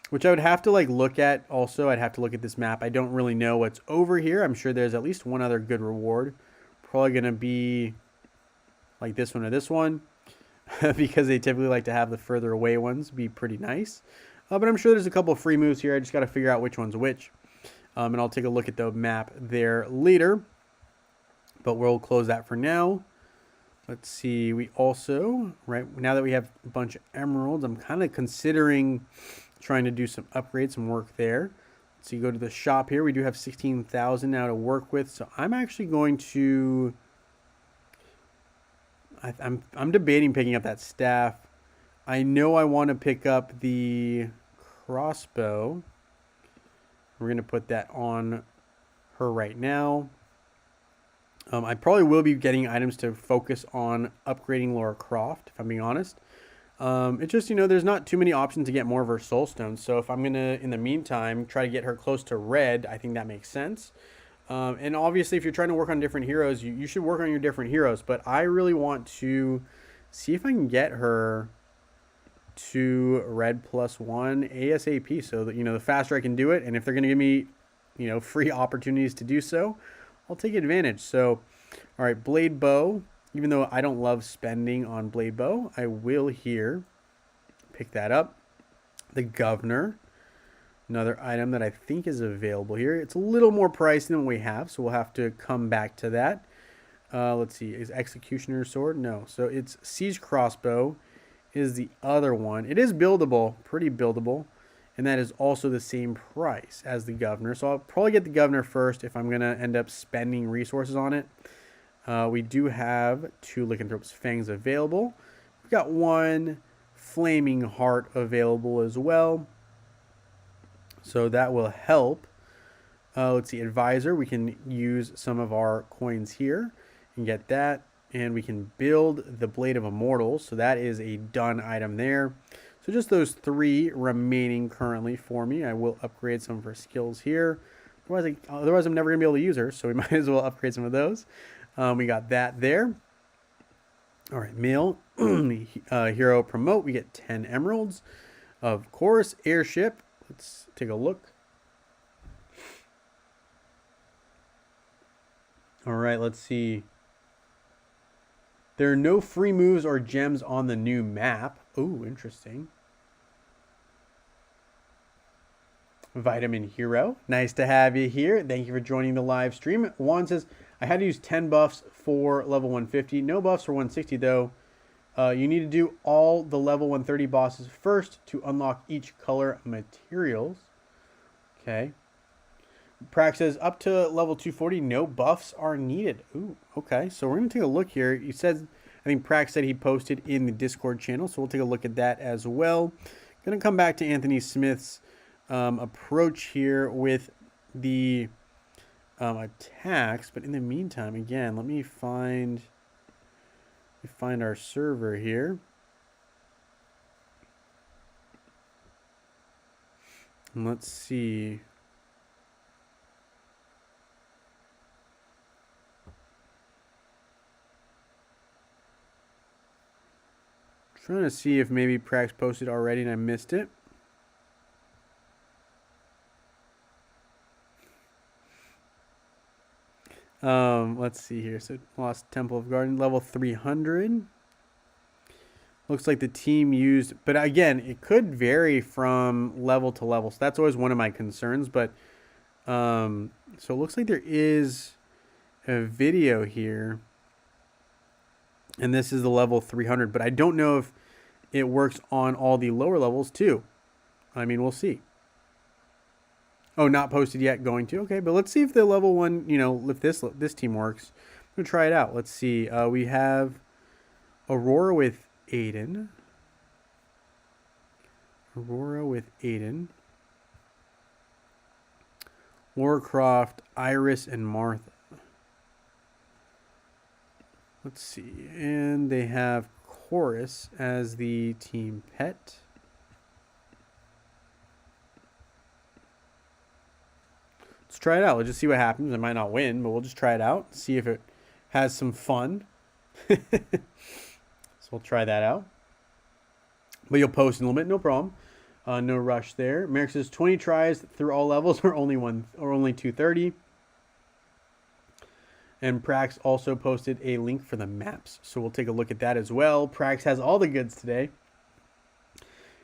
Which I would have to like look at also. I'd have to look at this map. I don't really know what's over here. I'm sure there's at least one other good reward. Probably going to be like this one or this one. Because they typically like to have the further away ones be pretty nice. But I'm sure there's a couple of free moves here. I just got to figure out which one's which. And I'll take a look at the map there later. But we'll close that for now. Let's see. We also, right now that we have a bunch of emeralds, I'm kind of considering trying to do some upgrades, some work there. Let's see. Go to the shop here. We do have 16,000 now to work with. So I'm actually going to... I'm debating picking up that staff. I know I want to pick up the crossbow. We're going to put that on her right now. I probably will be getting items to focus on upgrading Laura Croft, if I'm being honest. It's just, you know, there's not too many options to get more of her soul stones. So if I'm going to, in the meantime, try to get her close to red, I think that makes sense. And obviously, if you're trying to work on different heroes, you should work on your different heroes. But I really want to see if I can get her to red +1 ASAP. So that, you know, the faster I can do it, and if they're going to give me, you know, free opportunities to do so, I'll take advantage. So, all right, blade bow. Even though I don't love spending on blade bow, I will here pick that up. The governor. Another item that I think is available here. It's a little more pricey than we have, so we'll have to come back to that. Let's see. Is Executioner's Sword? No. So it's Siege Crossbow is the other one. It is buildable, pretty buildable, and that is also the same price as the Governor. So I'll probably get the Governor first if I'm going to end up spending resources on it. We do have 2 Lycanthrope's Fangs available. We've got 1 Flaming Heart available as well. So that will help. Let's see, Advisor. We can use some of our coins here and get that. And we can build the Blade of Immortals. So that is a done item there. So just those 3 remaining currently for me. I will upgrade some of her skills here. Otherwise I'm never going to be able to use her. So we might as well upgrade some of those. We got that there. All right, male hero promote. We get 10 emeralds. Of course, airship. Let's take a look. All right, let's see. There are no free moves or gems on the new map. Ooh, interesting. Vitamin Hero. Nice to have you here. Thank you for joining the live stream. Juan says, I had to use 10 buffs for level 150. No buffs for 160, though. You need to do all the level 130 bosses first to unlock each color materials. Okay. Prax says up to level 240, no buffs are needed. Ooh, okay. So we're going to take a look here. He says, I think Prax said he posted in the Discord channel, so we'll take a look at that as well. Going to come back to Anthony Smith's approach here with the attacks, but in the meantime, again, let me find our server here. And let's see. Trying to see if maybe Prax posted already and I missed it. Let's see here. So lost Temple of Garden, level 300. Looks like the team used, but again, it could vary from level to level. So that's always one of my concerns. But so it looks like there is a video here, and this is the level 300. But I don't know if it works on all the lower levels too. I mean, we'll see. Oh, not posted yet. Going to. Okay, but let's see if the level 1, you know, if this team works. I'm gonna try it out. Let's see. We have Aurora with Aiden. Laura Croft, Iris, and Martha. Let's see. And they have Chorus as the team pet. Let's try it out. Let's just see what happens. I might not win, but we'll just try it out. See if it has some fun. So we'll try that out. But you'll post in a little bit, no problem. No rush there. Merrick says 20 tries through all levels or only 230. And Prax also posted a link for the maps. So we'll take a look at that as well. Prax has all the goods today.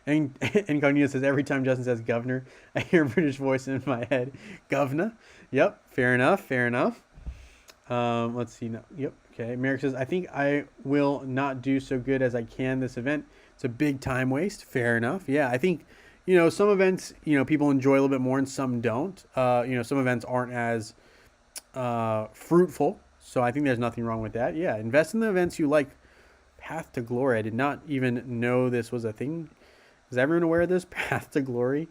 And Incognito says, every time Justin says governor, I hear a British voice in my head. Governor. Yep. Fair enough. Let's see now. Yep. Okay. Merrick says, I think I will not do so good as I can this event. It's a big time waste. Fair enough. Yeah. I think, you know, some events, you know, people enjoy a little bit more and some don't. You know, some events aren't as fruitful. So I think there's nothing wrong with that. Yeah. Invest in the events you like. Path to Glory. I did not even know this was a thing. Is everyone aware of this? Path to Glory?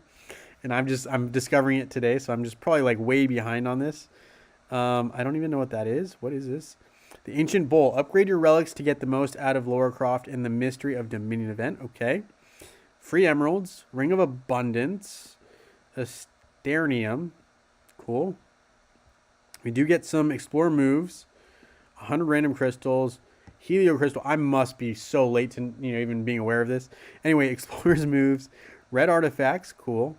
And I'm discovering it today, so I'm just probably like way behind on this. I don't even know what that is. What is this? The Ancient Bowl. Upgrade your relics to get the most out of Lara Croft in the Mystery of Dominion event. Okay. Free emeralds. Ring of Abundance. Asternium. Cool. We do get some Explorer moves. 100 random crystals. Helio Crystal. I must be so late to, you know, even being aware of this. Anyway, Explorer's moves. Red artifacts. Cool.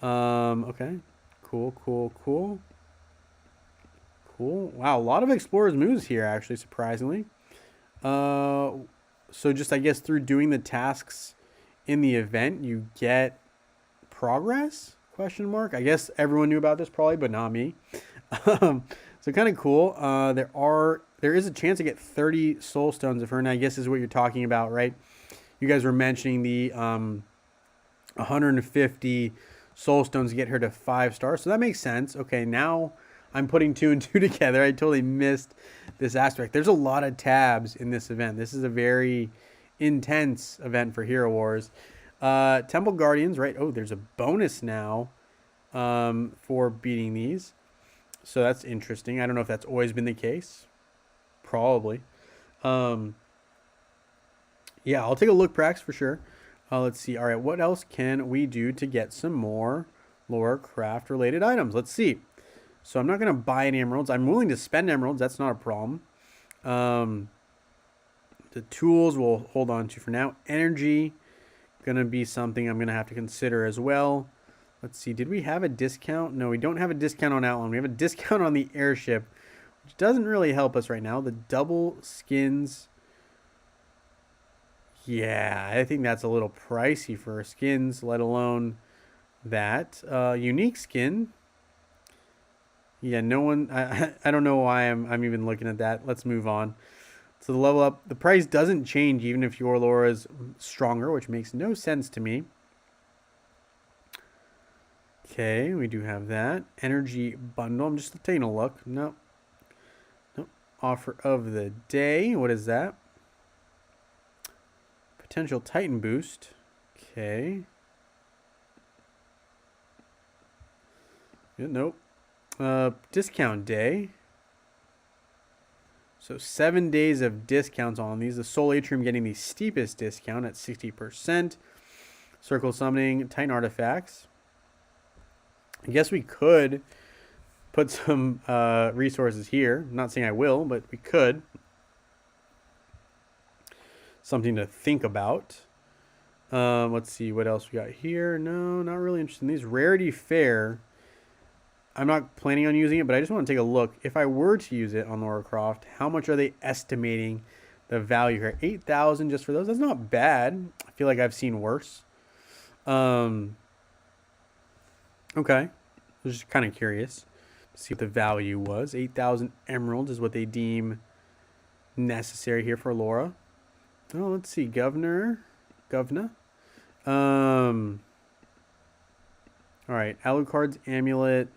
Okay. Cool. Wow, a lot of Explorer's moves here, actually, surprisingly. So just, I guess, through doing the tasks in the event, you get progress? Question mark. I guess everyone knew about this probably, but not me. So kind of cool. There is a chance to get 30 soul stones of her, and I guess is what you're talking about, right? You guys were mentioning the 150 soul stones to get her to 5 stars, so that makes sense. Okay, now I'm putting 2 and 2 together. I totally missed this aspect. There's a lot of tabs in this event. This is a very intense event for Hero Wars. Temple Guardians, right? Oh, there's a bonus now for beating these. So that's interesting. I don't know if that's always been the case. Probably. Yeah, I'll take a look, Prax, for sure. Let's see. All right, what else can we do to get some more Lara Croft related items? Let's see. So I'm not going to buy any emeralds. I'm willing to spend emeralds. That's not a problem. The tools we'll hold on to for now. Energy, going to be something I'm going to have to consider as well. Let's see. Did we have a discount? No, we don't have a discount on Outlaw. We have a discount on the airship, which doesn't really help us right now. The double skins. Yeah, I think that's a little pricey for skins, let alone that. Unique skin. Yeah, no one. I don't know why I'm even looking at that. Let's move on. So the level up, the price doesn't change even if your Laura is stronger, which makes no sense to me. Okay, we do have that. Energy bundle. I'm just taking a look. Nope. Offer of the day. What is that? Potential Titan boost. Okay. Yeah, nope. Discount day. So 7 days of discounts on these. The Soul Atrium getting the steepest discount at 60%. Circle summoning Titan artifacts. I guess we could put some resources here. I'm not saying I will, but we could. something to think about. Let's see what else we got here. No, not really interested in these. Rarity Fair. I'm not planning on using it, but I just want to take a look. If I were to use it on Lara Croft, how much are they estimating the value here? 8,000 just for those. That's not bad. I feel like I've seen worse. Okay. I was just kind of curious to see what the value was. 8,000 emeralds is what they deem necessary here for Laura. Oh, let's see. Governor. All right. Alucard's amulet.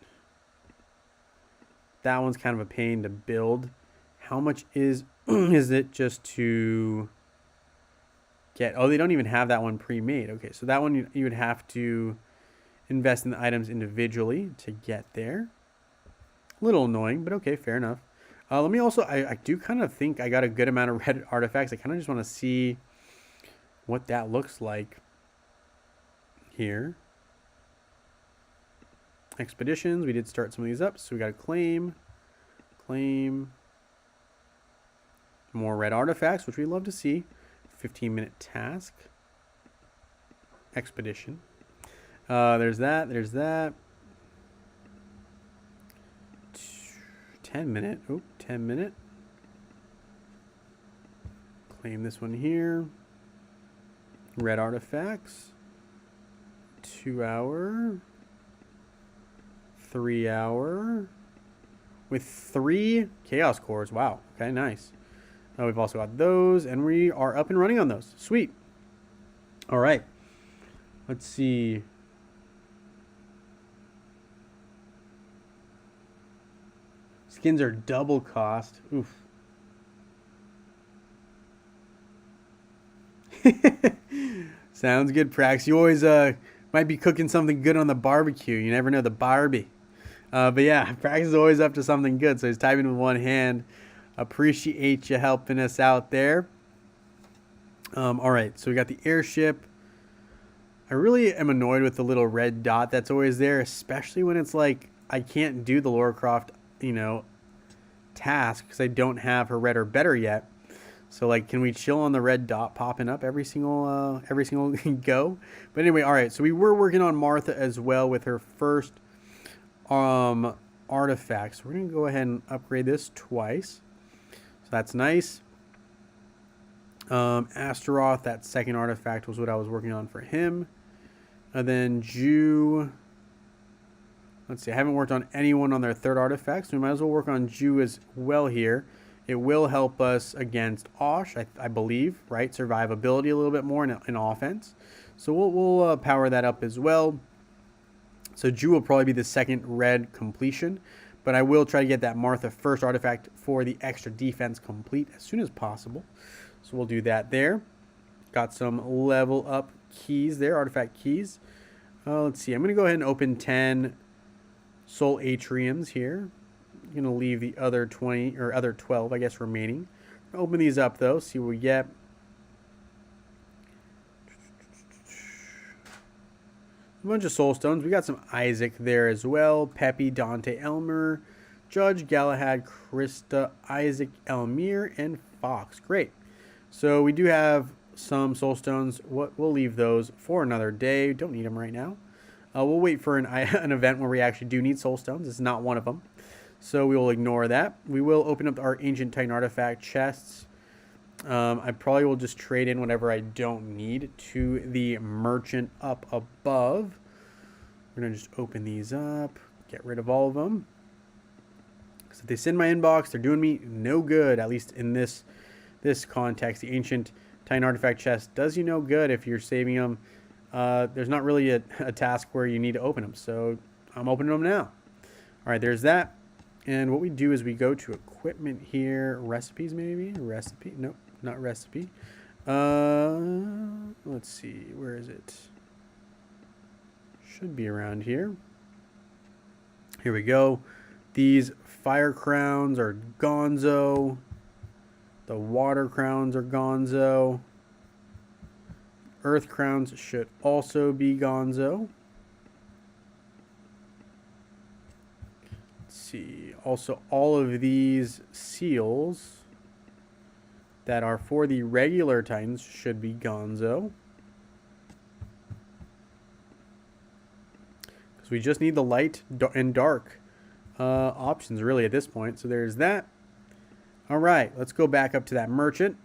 That one's kind of a pain to build. How much is it just to get? Oh, they don't even have that one pre-made. Okay, so that one you would have to invest in the items individually to get there. A little annoying, but okay, fair enough. Let me also, I do kind of think I got a good amount of red artifacts. I kind of just want to see what that looks like here. Expeditions, we did start some of these up, so we got to claim more red artifacts, which we love to see. 15-minute task. Expedition. There's that. 10-minute. Oh, 10-minute. Claim this one here. Red artifacts. 2 hour. 3 hour. With 3 chaos cores. Wow. Okay, nice. We've also got those, and we are up and running on those. Sweet. All right. Let's see. Skins are double cost. Oof. Sounds good, Prax. You always might be cooking something good on the barbecue. You never know, the Barbie. But yeah, Prax is always up to something good, so he's typing with one hand. Appreciate you helping us out there. All right, so we got the airship. I really am annoyed with the little red dot that's always there, especially when it's like I can't do the Lara Croft, task because I don't have her red or better yet. So like, can we chill on the red dot popping up every single go? But anyway, all right. So we were working on Martha as well with her first artifact. So we're gonna go ahead and upgrade this twice. So that's nice. Astaroth, that second artifact was what I was working on for him. And then Jew. Let's see, I haven't worked on anyone on their third artifact, so we might as well work on Jew as well here. It will help us against Osh, I believe, right? Survivability a little bit more in offense. So we'll power that up as well. So Jew will probably be the second red completion, but I will try to get that Martha first artifact for the extra defense complete as soon as possible. So we'll do that there. Got some level up keys there, artifact keys. Let's see, I'm going to go ahead and open 10 soul atriums here. I'm going to leave the other 20 or other 12, I guess, remaining. Open these up though, see what we get. A bunch of soul stones. We got some Isaac there as well. Peppy, Dante, Elmer, Judge, Galahad, Krista, Isaac, Elmir, and Fox. Great. So we do have some soul stones. We'll leave those for another day. Don't need them right now. We'll wait for an event where we actually do need soul stones. It's not one of them. So we will ignore that. We will open up our Ancient Titan artifact chests. I probably will just trade in whatever I don't need to the merchant up above. We're going to just open these up. Get rid of all of them. Because if they sit in my inbox, they're doing me no good, at least in this context. The Ancient Titan artifact chest does you no good if you're saving them. There's not really a task where you need to open them. So I'm opening them now. All right, there's that. And what we do is we go to equipment here. Recipes maybe? Recipe? Nope, not recipe. Let's see. Where is it? Should be around here. Here we go. These fire crowns are gonzo. The water crowns are gonzo. Earth crowns should also be gonzo. Let's see. Also, all of these seals that are for the regular Titans should be gonzo. Because we just need the light and dark options really at this point. So there's that. All right, let's go back up to that merchant,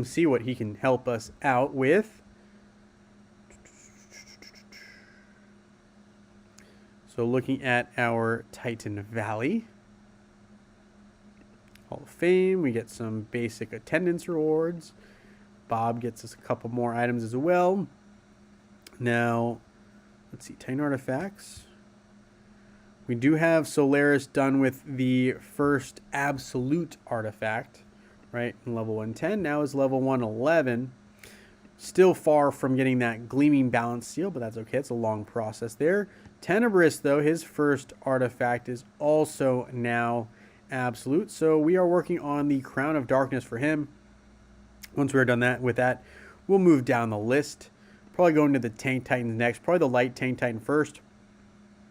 see what he can help us out with. So looking at our Titan Valley Hall of Fame, we get some basic attendance rewards. Bob gets us a couple more items as well. Now, let's see, Titan artifacts. We do have Solaris done with the first absolute artifact, right? In level 110. Now is level 111. Still far from getting that gleaming balance seal, but that's okay. It's a long process there. Tenebris, though, his first artifact is also now absolute. So we are working on the Crown of Darkness for him. Once we're done with that, we'll move down the list. Probably go into the Tank Titans next. Probably the Light Tank Titan first,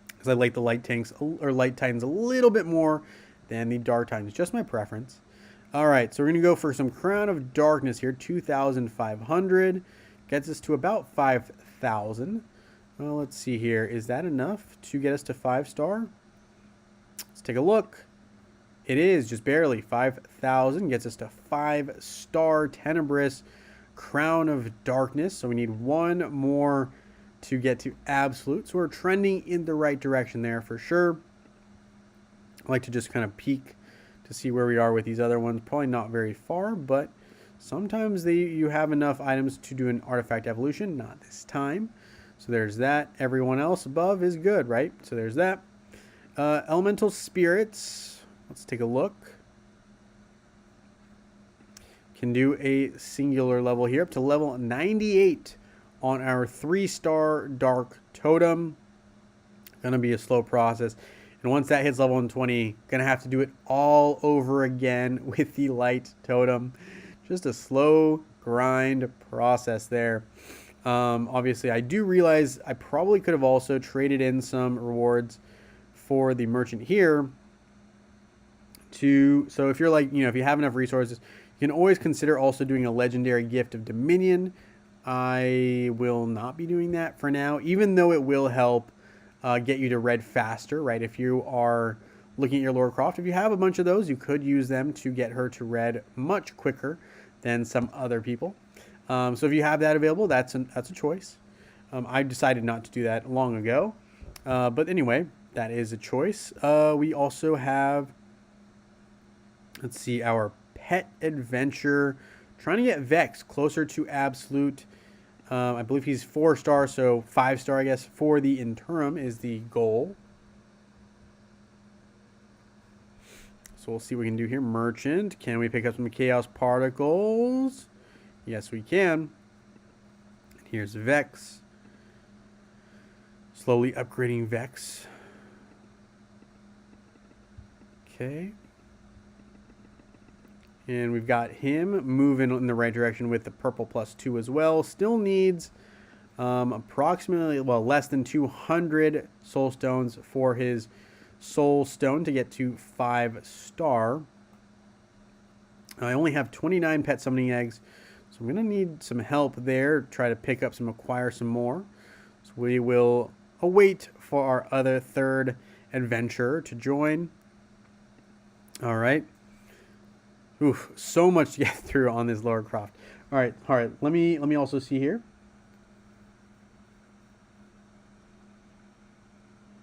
because I like the Light Titans a little bit more than the Dark Titans. Just my preference. All right, so we're going to go for some Crown of Darkness here. 2,500 gets us to about 5,000. Well, let's see here. Is that enough to get us to 5-star? Let's take a look. It is just barely 5,000. Gets us to 5-star Tenebris Crown of Darkness. So we need one more to get to absolute. So we're trending in the right direction there for sure. I like to just kind of peek to see where we are with these other ones. Probably not very far, but sometimes you have enough items to do an artifact evolution. Not this time. So there's that. Everyone else above is good, right? So there's that. Elemental Spirits. Let's take a look. Can do a singular level here up to level 98 on our 3-star Dark Totem. Gonna be a slow process. And once that hits level 120, gonna have to do it all over again with the Light Totem. Just a slow grind process there. Obviously, I do realize I probably could have also traded in some rewards for the merchant here. So if you're like, if you have enough resources, you can always consider also doing a legendary gift of Dominion. I will not be doing that for now, even though it will help get you to red faster, right? If you are looking at your Lara Croft, if you have a bunch of those, you could use them to get her to red much quicker than some other people. So if you have that available, that's a choice. I decided not to do that long ago. But anyway, that is a choice. We also have, let's see, our Pet Adventure. Trying to get Vex closer to absolute. I believe he's 4-star, so 5-star, I guess, for the interim is the goal. So we'll see what we can do here. Merchant. Can we pick up some Chaos Particles? Yes, we can. Here's Vex. Slowly upgrading Vex. Okay. And we've got him moving in the right direction with the purple +2 as well. Still needs approximately, less than 200 soul stones for his soul stone to get to 5-star. I only have 29 pet summoning eggs, so I'm going to need some help there. Try to pick up acquire some more. So we will await for our other third adventurer to join. All right. Oof, so much to get through on this Lara Croft. All right. Let me also see here.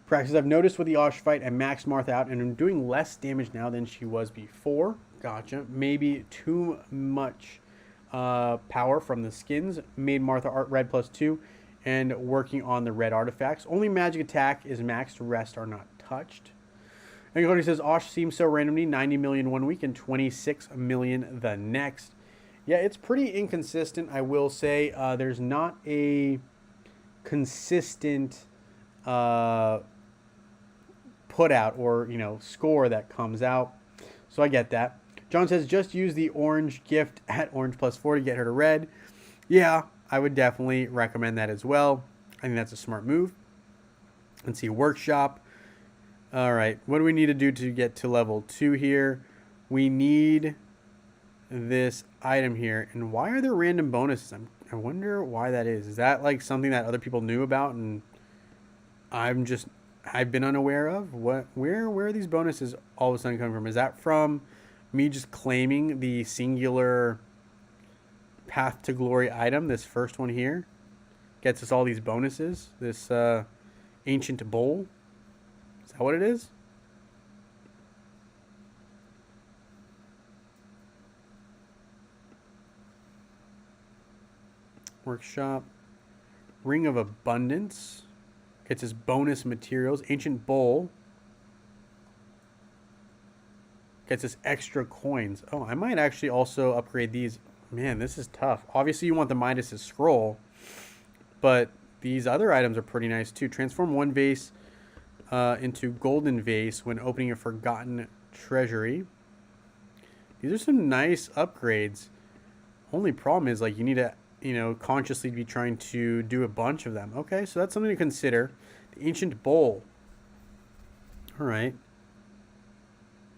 Practice. I've noticed with the Osh fight, I maxed Martha out, and I'm doing less damage now than she was before. Gotcha. Maybe too much power from the skins made Martha red +2, and working on the red artifacts. Only magic attack is maxed. Rest are not touched. And Cody says, Osh seems so randomly, 90 million one week and 26 million the next. Yeah, it's pretty inconsistent, I will say. There's not a consistent put out or, score that comes out. So I get that. John says, just use the orange gift at orange +4 to get her to red. Yeah, I would definitely recommend that as well. I think that's a smart move. Let's see, workshop. All right, what do we need to do to get to level 2 here? We need this item here. And why are there random bonuses? I wonder why that is. Is that like something that other people knew about and I've been unaware of? Where are these bonuses all of a sudden coming from? Is that from me just claiming the singular Path to Glory item? This first one here gets us all these bonuses. This ancient bowl. Is that what it is? Workshop. Ring of Abundance. Gets us bonus materials. Ancient Bowl. Gets us extra coins. Oh, I might actually also upgrade these. Man, this is tough. Obviously, you want the Midas' Scroll. But these other items are pretty nice too. Transform one vase into golden vase when opening a forgotten treasury. These are some nice upgrades. Only problem is like you need to, consciously be trying to do a bunch of them. Okay, so that's something to consider. The Ancient Bowl. All right.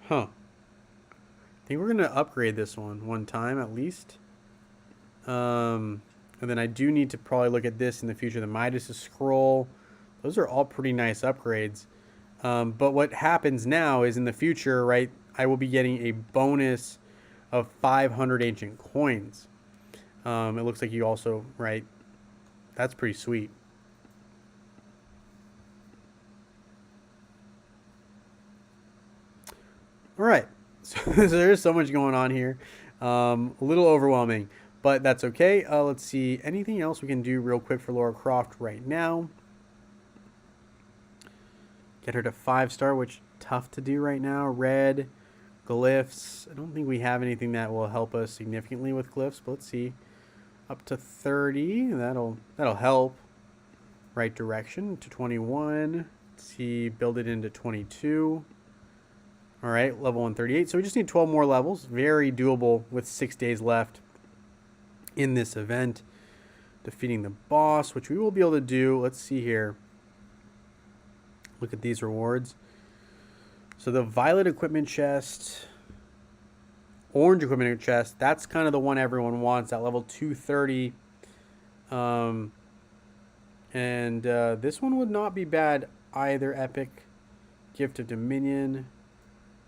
Huh. I think we're going to upgrade this one time at least. And then I do need to probably look at this in the future. The Midas' Scroll. Those are all pretty nice upgrades. But what happens now is in the future, right, I will be getting a bonus of 500 ancient coins. It looks like you also, right, that's pretty sweet. All right, so there's so much going on here. A little overwhelming, but that's okay. Let's see, anything else we can do real quick for Lara Croft right now? Get her to 5-star, which tough to do right now. Red, glyphs. I don't think we have anything that will help us significantly with glyphs, but let's see. Up to 30, that'll help. Right direction to 21. Let's see, build it into 22. All right, level 138. So we just need 12 more levels. Very doable with 6 days left in this event. Defeating the boss, which we will be able to do. Let's see here. Look at these rewards. So the violet equipment chest, orange equipment chest, that's kind of the one everyone wants at level 230. This one would not be bad either. Epic Gift of Dominion.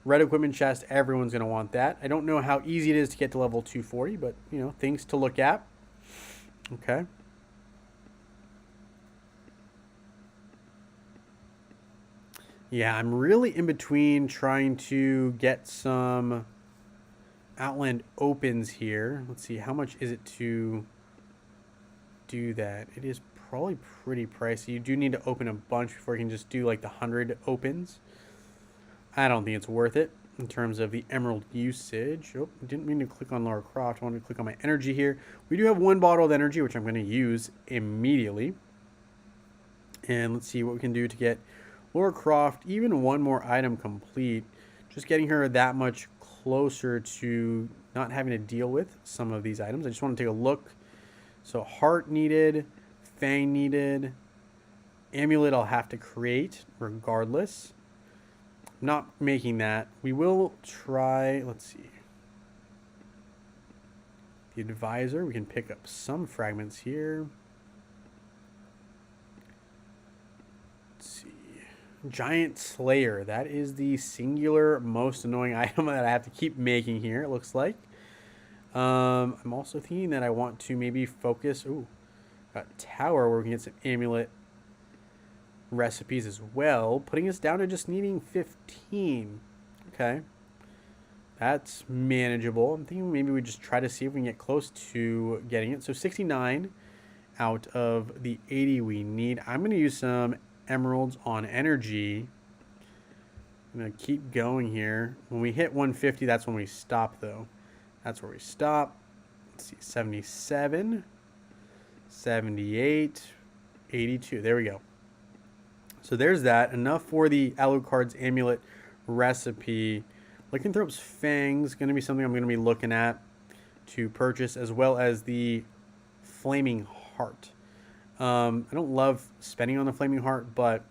Red equipment chest, everyone's going to want that. I don't know how easy it is to get to level 240, but, things to look at. Okay. Yeah, I'm really in between trying to get some Outland opens here. Let's see, how much is it to do that? It is probably pretty pricey. You do need to open a bunch before you can just do like the 100 opens. I don't think it's worth it in terms of the emerald usage. Oh, didn't mean to click on Lara Croft. I wanted to click on my energy here. We do have one bottle of energy, which I'm going to use immediately. And let's see what we can do to get Lara Croft even one more item complete. Just getting her that much closer to not having to deal with some of these items. I just want to take a look. So heart needed, fang needed, amulet I'll have to create regardless. Not making that. We will try, let's see. The advisor, we can pick up some fragments here. Let's see. Giant Slayer, that is the singular most annoying item that I have to keep making here, it looks like. I'm also thinking that I want to maybe focus, a tower where we can get some amulet recipes as well, putting us down to just needing 15. Okay, that's manageable. I'm thinking maybe we just try to see if we can get close to getting it. So 69 out of the 80 we need. I'm going to use some emeralds on energy. I'm going to keep going here. When we hit 150, that's when we stop though. That's where we stop. Let's see, 77, 78, 82. There we go. So there's that. Enough for the Alucard's amulet recipe. Lycanthrope's Fangs, going to be something I'm going to be looking at to purchase, as well as the Flaming Heart. I don't love spending on the Flaming Heart, but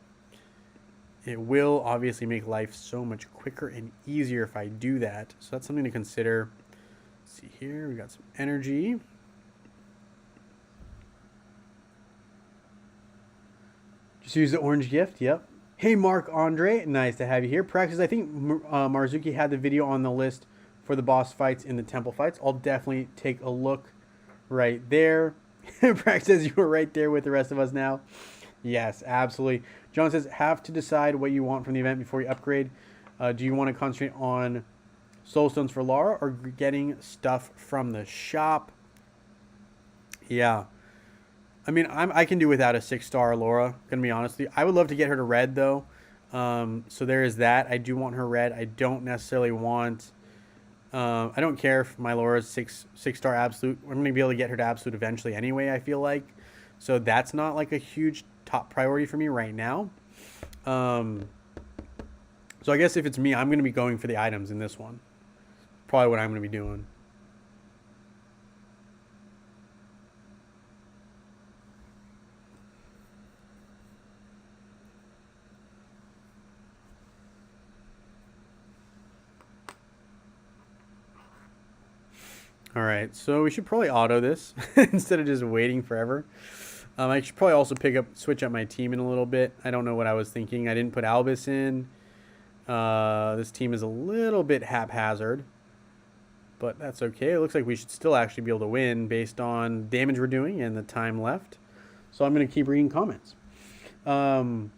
it will obviously make life so much quicker and easier if I do that. So that's something to consider. Let's see here. We got some energy. Just use the orange gift. Yep. Hey, Mark Andre. Nice to have you here. Practice. I think Marzuki had the video on the list for the boss fights in the temple fights. I'll definitely take a look right there. Practice says you were right there with the rest of us now. Yes, absolutely. John says, have to decide what you want from the event before you upgrade. Do you want to concentrate on soul stones for Lara or getting stuff from the shop? Yeah. I mean, I can do without a 6-star Laura, gonna be honest with you. I would love to get her to red, though. So there is that. I do want her red. I don't necessarily want... I don't care if my Laura's six-star absolute. I'm going to be able to get her to absolute eventually anyway, I feel like. So that's not like a huge top priority for me right now. So I guess if it's me, I'm going to be going for the items in this one. Probably what I'm going to be doing. All right, so we should probably auto this instead of just waiting forever. I should probably also switch up my team in a little bit. I don't know what I was thinking. I didn't put Albus in. This team is a little bit haphazard, but that's okay. It looks like we should still actually be able to win based on damage we're doing and the time left. So I'm going to keep reading comments. John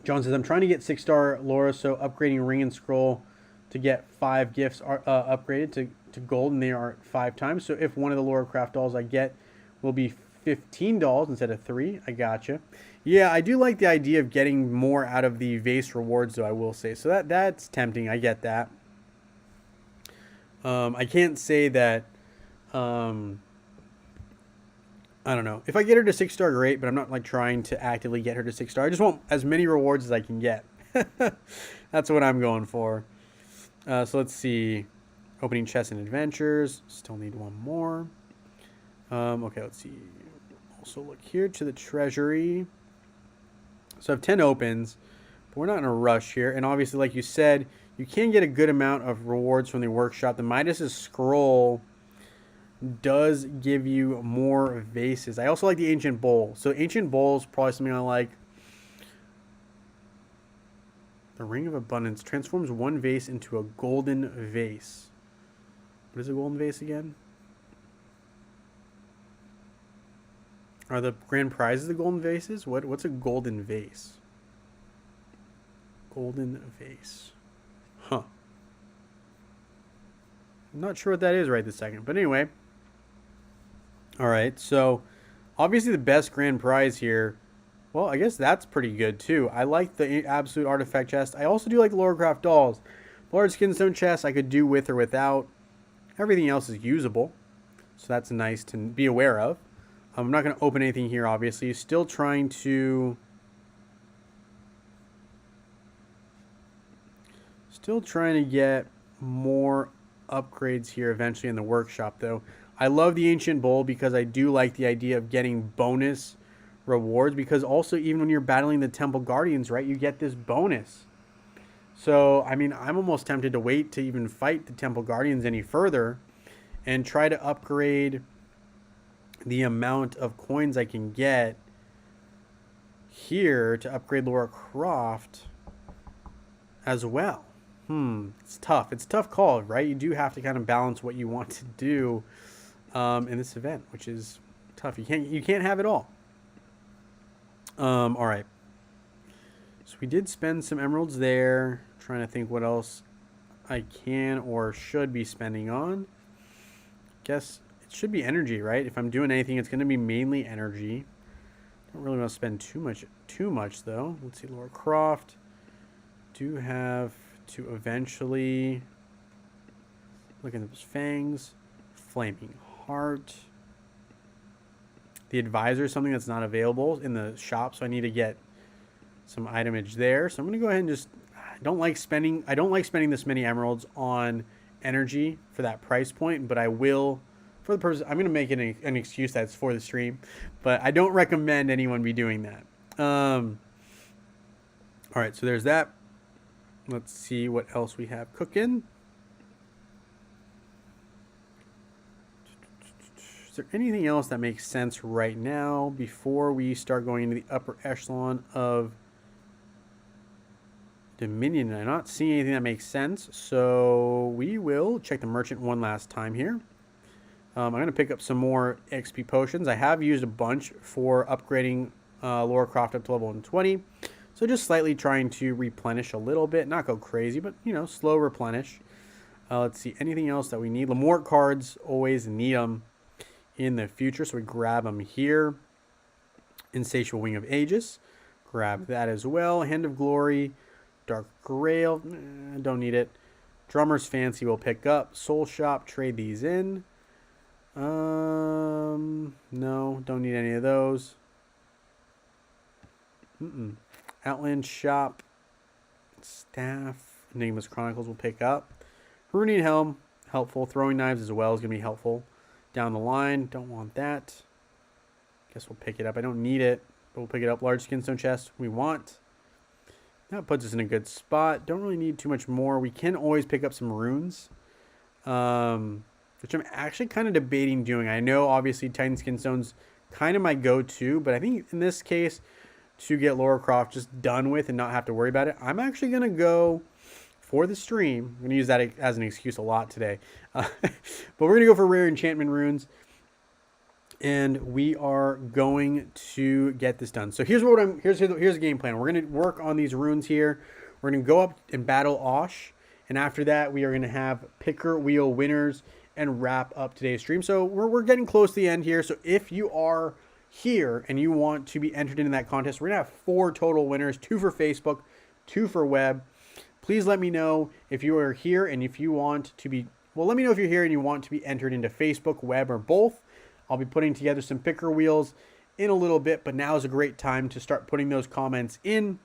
says, I'm trying to get 6-star Laura, so upgrading Ring and Scroll to get 5 gifts are upgraded to gold, and they are 5 times. So if one of the Laura Craft dolls I get will be $15 instead of 3, I gotcha. Yeah, I do like the idea of getting more out of the vase rewards, though, I will say. So that's tempting. I get that. I can't say that... I don't know. If I get her to 6-star, great, but I'm not like trying to actively get her to 6-star. I just want as many rewards as I can get. That's what I'm going for. So let's see. Opening chests and adventures. Still need one more. Okay, let's see. Also look here to the treasury. So I have 10 opens, but we're not in a rush here. And obviously, like you said, you can get a good amount of rewards from the workshop. The Midas's Scroll does give you more vases. I also like the Ancient Bowl. So Ancient Bowl is probably something I like. The Ring of Abundance transforms one vase into a golden vase. What is a golden vase again? Are the grand prizes the golden vases? What's a golden vase? Golden vase. Huh. I'm not sure what that is right this second. But anyway. Alright, so obviously the best grand prize here. Well, I guess that's pretty good too. I like the Absolute Artifact chest. I also do like the Laura Craft dolls. Large Skinstone chest I could do with or without. Everything else is usable. So that's nice to be aware of. I'm not going to open anything here, obviously. Still trying to get more upgrades here eventually in the workshop, though. I love the Ancient Bowl because I do like the idea of getting bonus rewards. Because also, even when you're battling the Temple Guardians, right, you get this bonus. So, I mean, I'm almost tempted to wait to even fight the Temple Guardians any further and try to upgrade the amount of coins I can get here to upgrade Lara Croft as well. It's tough. It's a tough call, right? You do have to kind of balance what you want to do in this event, which is tough. You can't have it all. All right. So we did spend some emeralds there. Trying to think what else I can or should be spending on. Guess it should be energy, right? If I'm doing anything, it's going to be mainly energy. Don't really want to spend too much though. Let's see, Lara Croft. Do have to eventually look at those fangs. Flaming Heart. The Advisor is something that's not available in the shop, so I need to get some itemage there. So I'm going to go ahead and just... I don't like spending this many emeralds on energy for that price point, but I will... For the purpose, I'm going to make it an excuse that's for the stream, but I don't recommend anyone be doing that. All right, so there's that. Let's see what else we have cooking. Is there anything else that makes sense right now before we start going into the upper echelon of Dominion? I'm not seeing anything that makes sense, so we will check the merchant one last time here. I'm going to pick up some more XP potions. I have used a bunch for upgrading Lara Croft up to level 120. So just slightly trying to replenish a little bit. Not go crazy, but, you know, slow replenish. Let's see. Anything else that we need? Lamort cards, always need them in the future. So we grab them here. Insatiable Wing of Aegis. Grab that as well. Hand of Glory. Dark Grail. Don't need it. Drummer's Fancy we'll pick up. Soul Shop. Trade these in. No, don't need any of those. Outland Shop, Staff, Enigma's Chronicles will pick up. Runic Helm, helpful. Throwing Knives as well is going to be helpful. Down the line, don't want that. Guess we'll pick it up. I don't need it, but we'll pick it up. Large Skinstone Chest we want. That puts us in a good spot. Don't really need too much more. We can always pick up some runes. Which I'm actually kind of debating doing. I know, obviously, Titan Skinstone's kind of my go-to, but I think in this case, to get Lara Croft just done with and not have to worry about it, I'm actually going to go for the stream. I'm going to use that as an excuse a lot today. But we're going to go for rare enchantment runes, and we are going to get this done. So here's the game plan. We're going to work on these runes here. We're going to go up and battle Osh, and after that, we are going to have picker wheel winners and wrap up today's stream. So we're getting close to the end here. So if you are here and you want to be entered into that contest, we're going to have 4 total winners, 2 for Facebook, 2 for web. Please let me know if you are here and if you want to be, well, let me know if you're here and you want to be entered into Facebook, web, or both. I'll be putting together some picker wheels in a little bit, but now is a great time to start putting those comments in.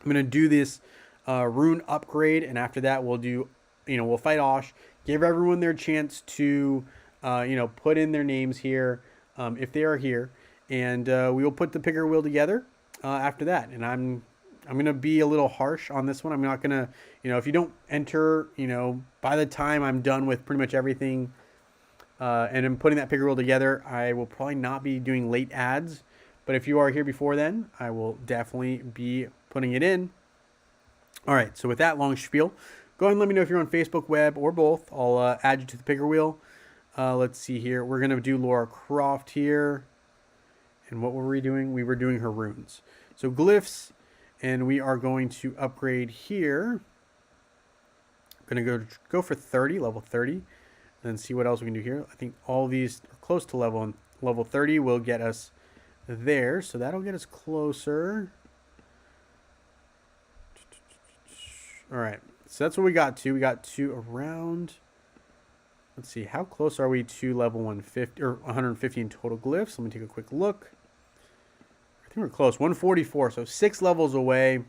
I'm going to do this rune upgrade, and after that we'll do, we'll fight Osh. Give everyone their chance to, put in their names here if they are here, and we will put the picker wheel together after that. And I'm gonna be a little harsh on this one. I'm not gonna, if you don't enter, by the time I'm done with pretty much everything, and I'm putting that picker wheel together, I will probably not be doing late ads. But if you are here before then, I will definitely be putting it in. All right. So with that long spiel, go ahead and let me know if you're on Facebook, web, or both. I'll add you to the picker wheel. Let's see here. We're going to do Lara Croft here. And what were we doing? We were doing her runes. So glyphs, and we are going to upgrade here. I'm going to go for 30, level 30, and then see what else we can do here. I think all these are close to level, and level 30 will get us there. So that'll get us closer. All right. So that's what we got to. We got to around, let's see, how close are we to level 150 or 115 total glyphs? Let me take a quick look. I think we're close. 144. So 6 levels away.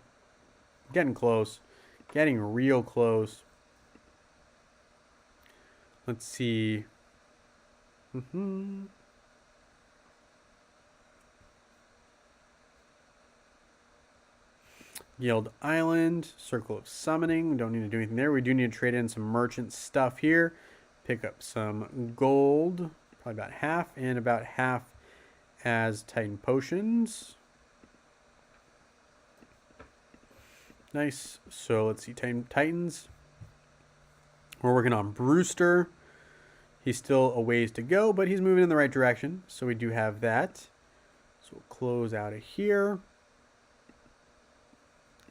Getting close. Getting real close. Let's see. Guild Island, Circle of Summoning. We don't need to do anything there. We do need to trade in some merchant stuff here. Pick up some gold, probably about half, and about half as Titan Potions. Nice. So let's see, Titans. We're working on Brewster. He's still a ways to go, but he's moving in the right direction. So we do have that. So we'll close out of here.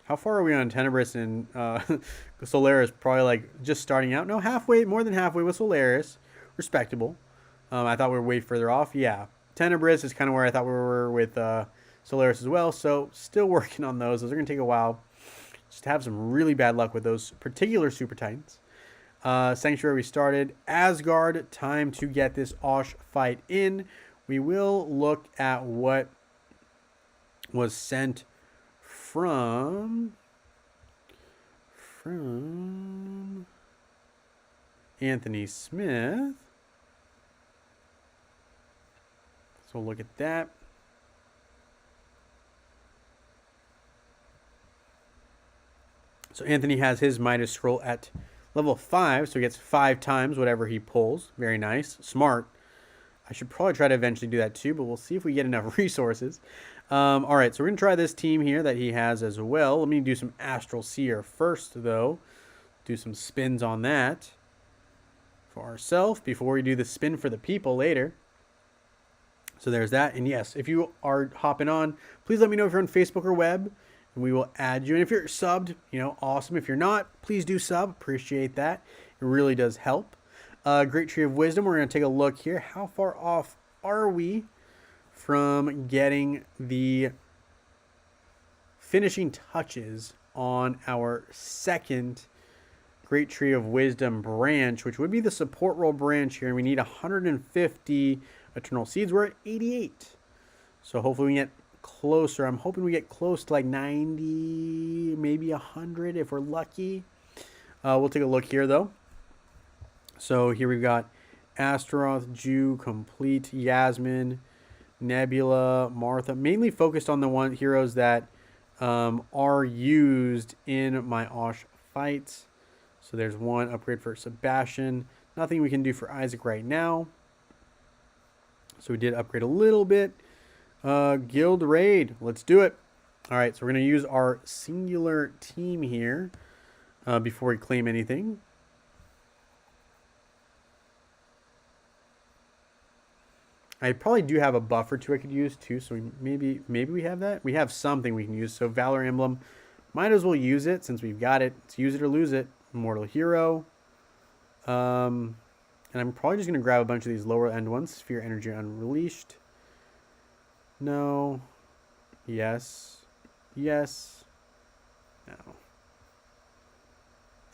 How far are we on Tenebris and Solaris? Probably like just starting out. No, halfway, more than halfway with Solaris. Respectable. I thought we were way further off. Yeah. Tenebris is kind of where I thought we were with Solaris as well. So still working on those. Those are going to take a while. Just have some really bad luck with those particular Super Titans. Sanctuary we started. Asgard, time to get this Osh fight in. We will look at what was sent from Anthony Smith. So look at that. So Anthony has his Midas Scroll at level 5, so he gets 5 times whatever he pulls. Very nice. Smart. I should probably try to eventually do that too, but we'll see if we get enough resources. All right, so we're going to try this team here that he has as well. Let me do some Astral Seer first, though. Do some spins on that for ourselves before we do the spin for the people later. So there's that. And yes, if you are hopping on, please let me know if you're on Facebook or web, and we will add you. And if you're subbed, awesome. If you're not, please do sub. Appreciate that. It really does help. Great Tree of Wisdom. We're going to take a look here. How far off are we from getting the finishing touches on our second Great Tree of Wisdom branch, which would be the support role branch here? And we need 150 Eternal Seeds. We're at 88. So hopefully we get closer. I'm hoping we get close to like 90, maybe 100 if we're lucky. We'll take a look here, though. So here we've got Astaroth, Jew, Complete, Yasmin, Nebula, Martha. Mainly focused on the heroes that are used in my Osh fights. So there's one upgrade for Sebastian. Nothing we can do for Isaac right now. So we did upgrade a little bit. Guild Raid. Let's do it. All right, so we're going to use our singular team here before we claim anything. I probably do have a buff or two I could use too, so maybe we have that. We have something we can use. So Valor Emblem, might as well use it since we've got it. It's use it or lose it. Immortal Hero. And I'm probably just going to grab a bunch of these lower end ones. Sphere Energy Unleashed. No. Yes. Yes. No.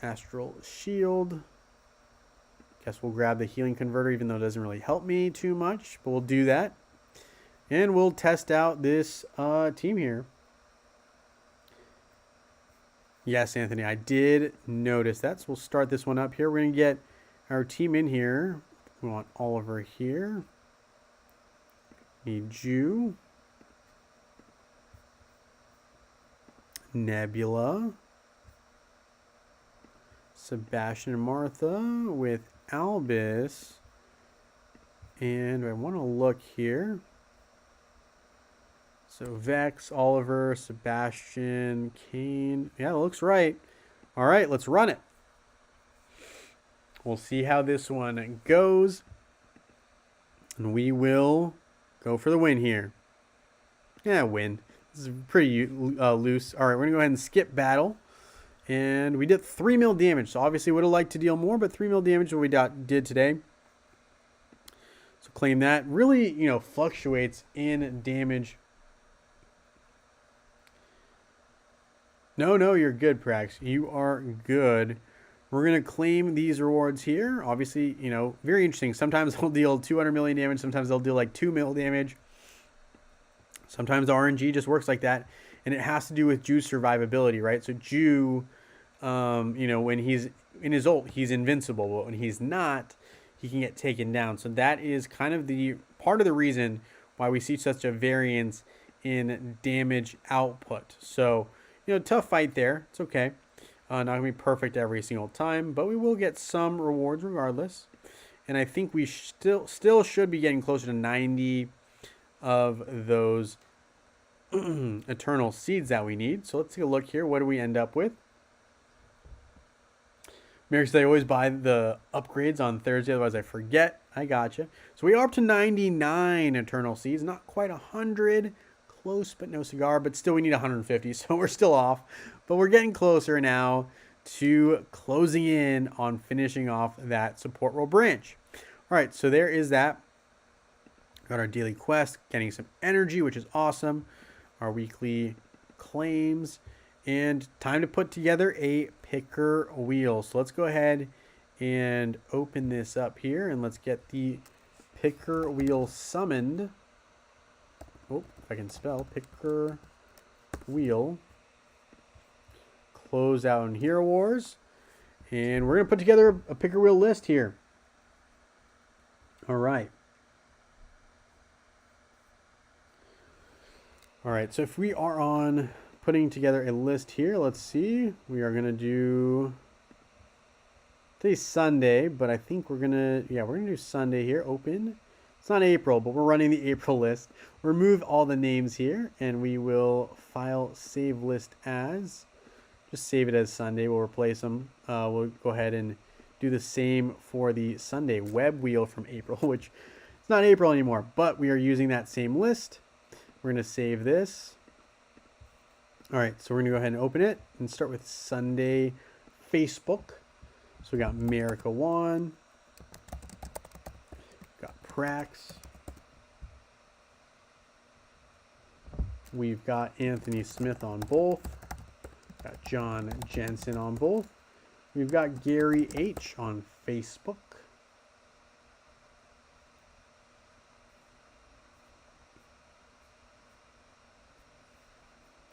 Astral Shield. Guess we'll grab the Healing Converter, even though it doesn't really help me too much. But we'll do that. And we'll test out this team here. Yes, Anthony, I did notice that. So we'll start this one up here. We're going to get our team in here. We want Oliver here. Need you. Nebula. Sebastian and Martha with Albus. And I want to look here. So Vex, Oliver, Sebastian, Kane. Yeah, it looks right. All right, let's run it. We'll see how this one goes. And we will go for the win here. Yeah, win. This is pretty loose. All right, we're going to go ahead and skip battle. And we did 3 mil damage. So obviously would have liked to deal more, but 3 mil damage is what we did today. So claim that. Really, fluctuates in damage. No, you're good, Prax. You are good. We're going to claim these rewards here. Obviously, very interesting. Sometimes they'll deal 200 million damage. Sometimes they'll deal like 2 mil damage. Sometimes the RNG just works like that. And it has to do with Jew's survivability, right? So Jew, when he's in his ult, he's invincible. But when he's not, he can get taken down. So that is kind of the part of the reason why we see such a variance in damage output. So, tough fight there. It's okay. Not going to be perfect every single time, but we will get some rewards regardless. And I think we still should be getting closer to 90 of those eternal seeds that we need. So let's take a look here. What do we end up with? Mary said I always buy the upgrades on Thursday, otherwise I forget. I gotcha. So we are up to 99 eternal seeds. Not quite 100. Close, but no cigar. But still, we need 150, so we're still off. But we're getting closer now to closing in on finishing off that support role branch. All right, so there is that. Got our daily quest, getting some energy, which is awesome. Our weekly claims. And time to put together a picker wheel. So let's go ahead and open this up here. And let's get the picker wheel summoned. Oh, if I can spell. Picker wheel. Close out in Hero Wars. And we're going to put together a picker wheel list here. All right. All right, so if we are on putting together a list here, let's see. We are going to do, today's Sunday, but I think we're going to do Sunday here. Open, It's not April, but we're running the April list. Remove all the names here, and we will file save list as. Just save it as Sunday. We'll replace them. We'll go ahead and do the same for the Sunday web wheel from April, which it's not April anymore, but we are using that same list. We're going to save this. All right, so we're going to go ahead and open it and start with Sunday Facebook. So we got America 1. Got Prax. We've got Anthony Smith on both. Got John Jensen on both. We've got Gary H on Facebook.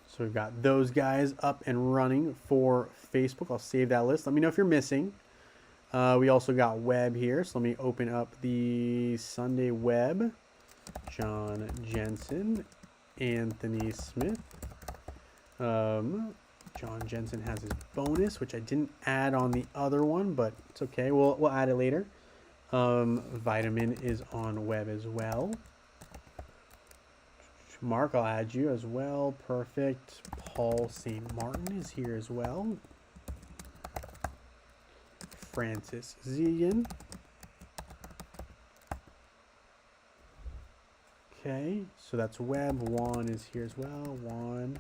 So we've got those guys up and running for Facebook. I'll save that list. Let me know if you're missing. We also got web here. So let me open up the Sunday web. John Jensen, Anthony Smith. John Jensen has his bonus, which I didn't add on the other one, but it's okay. We'll add it later. Vitamin is on web as well. Mark, I'll add you as well. Perfect. Paul St. Martin is here as well. Francis Zegan. Okay, so that's web. Juan is here as well. Juan.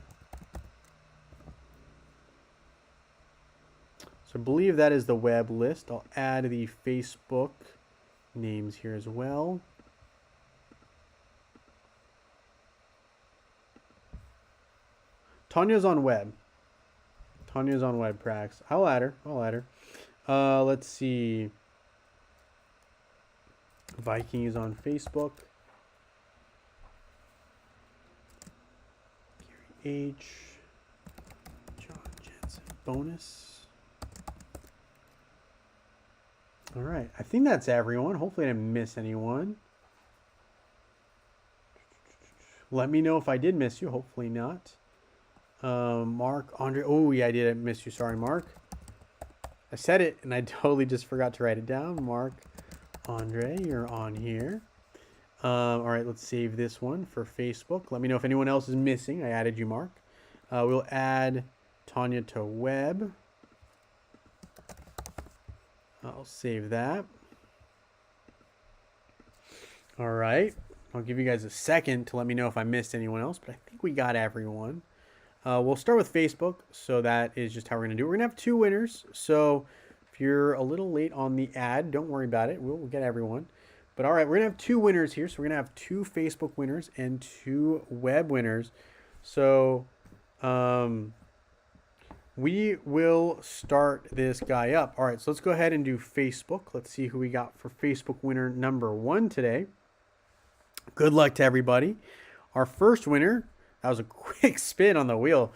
So I believe that is the web list. I'll add the Facebook names here as well. Tanya's on web. Tanya's on web, Prax. I'll add her. I'll add her. Let's see. Viking is on Facebook. Gary H. John Jensen. Bonus. All right. I think that's everyone. Hopefully I didn't miss anyone. Let me know if I did miss you. Hopefully not. Mark, Andre. Oh, yeah, I did miss you. Sorry, Mark. I said it, and I totally just forgot to write it down. Mark, Andre, you're on here. All right, let's save this one for Facebook. Let me know if anyone else is missing. I added you, Mark. We'll add Tanya to web. I'll save that. All right. I'll give you guys a second to let me know if I missed anyone else, but I think we got everyone. We'll start with Facebook, so that is just how we're going to do it. We're going to have 2 winners, so if you're a little late on the ad, don't worry about it. We'll get everyone. But all right, we're going to have 2 winners here, so we're going to have 2 Facebook winners and 2 web winners. So we will start this guy up. All right, so let's go ahead and do Facebook. Let's see who we got for Facebook winner number 1 today. Good luck to everybody. Our first winner, that was a quick spin on the wheel.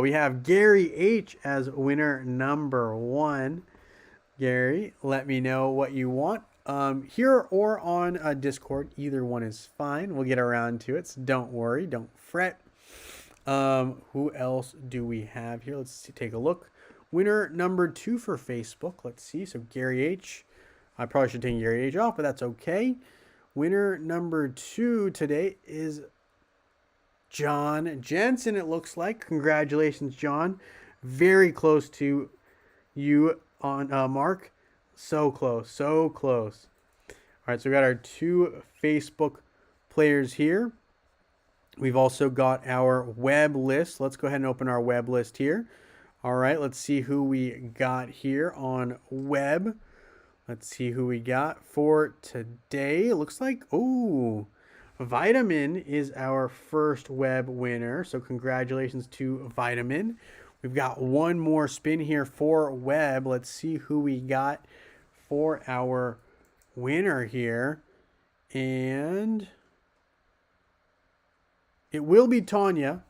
We have Gary H as winner number 1. Gary, let me know what you want. Here or on Discord, either one is fine. We'll get around to it, so don't worry, don't fret. Who else do we have here? Let's see, take a look. Winner number 2 for Facebook. Let's see. So Gary H. I probably should take Gary H off, but that's okay. Winner number 2 today is John Jensen, it looks like. Congratulations, John. Very close to you on Mark. So close, so close. All right, so we got our 2 Facebook players here. We've also got our web list. Let's go ahead and open our web list here. All right, let's see who we got here on web. Let's see who we got for today. It looks like, oh, Vitamin is our first web winner. So congratulations to Vitamin. We've got one more spin here for web. Let's see who we got for our winner here. And it will be Tanya.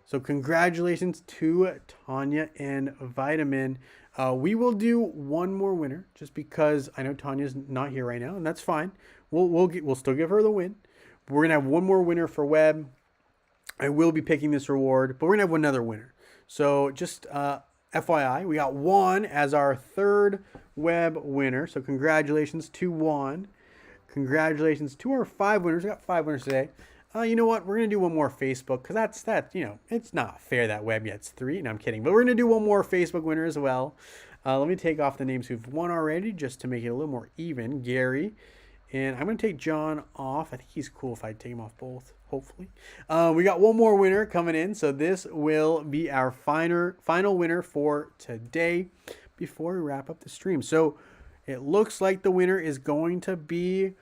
So congratulations to Tanya and Vitamin. We will do one more winner just because I know Tanya's not here right now, and that's fine. We'll still give her the win. We're gonna have one more winner for web. I will be picking this reward, but we're gonna have another winner. So just FYI, we got Juan as our third web winner. So congratulations to Juan. Congratulations to our 5 winners. We got 5 winners today. You know what? We're going to do one more Facebook because that's, it's not fair that web gets 3. No, I'm kidding. But we're going to do one more Facebook winner as well. Let me take off the names who've won already just to make it a little more even. Gary. And I'm going to take John off. I think he's cool if I take him off both, hopefully. We got one more winner coming in. So this will be our final winner for today before we wrap up the stream. So it looks like the winner is going to be,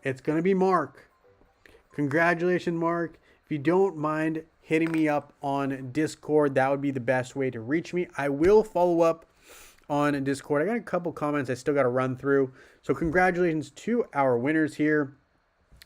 it's going to be Mark. Congratulations, Mark. If you don't mind hitting me up on Discord, that would be the best way to reach me. I will follow up on Discord. I got a couple comments I still got to run through. So congratulations to our winners here.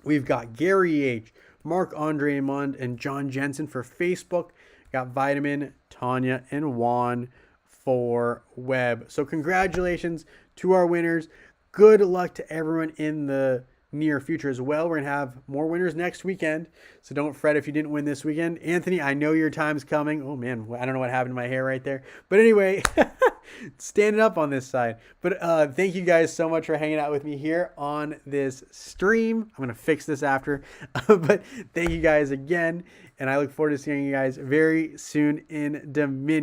We've got Gary H., Mark Andre Mund, and John Jensen for Facebook. Got Vitamin, Tanya, and Juan for web. So congratulations to our winners. Good luck to everyone in the near future as well. We're going to have more winners next weekend, so don't fret if you didn't win this weekend. Anthony, I know your time's coming. Oh man, I don't know what happened to my hair right there. But anyway, standing up on this side. But thank you guys so much for hanging out with me here on this stream. I'm going to fix this after. But thank you guys again, and I look forward to seeing you guys very soon in Dominion.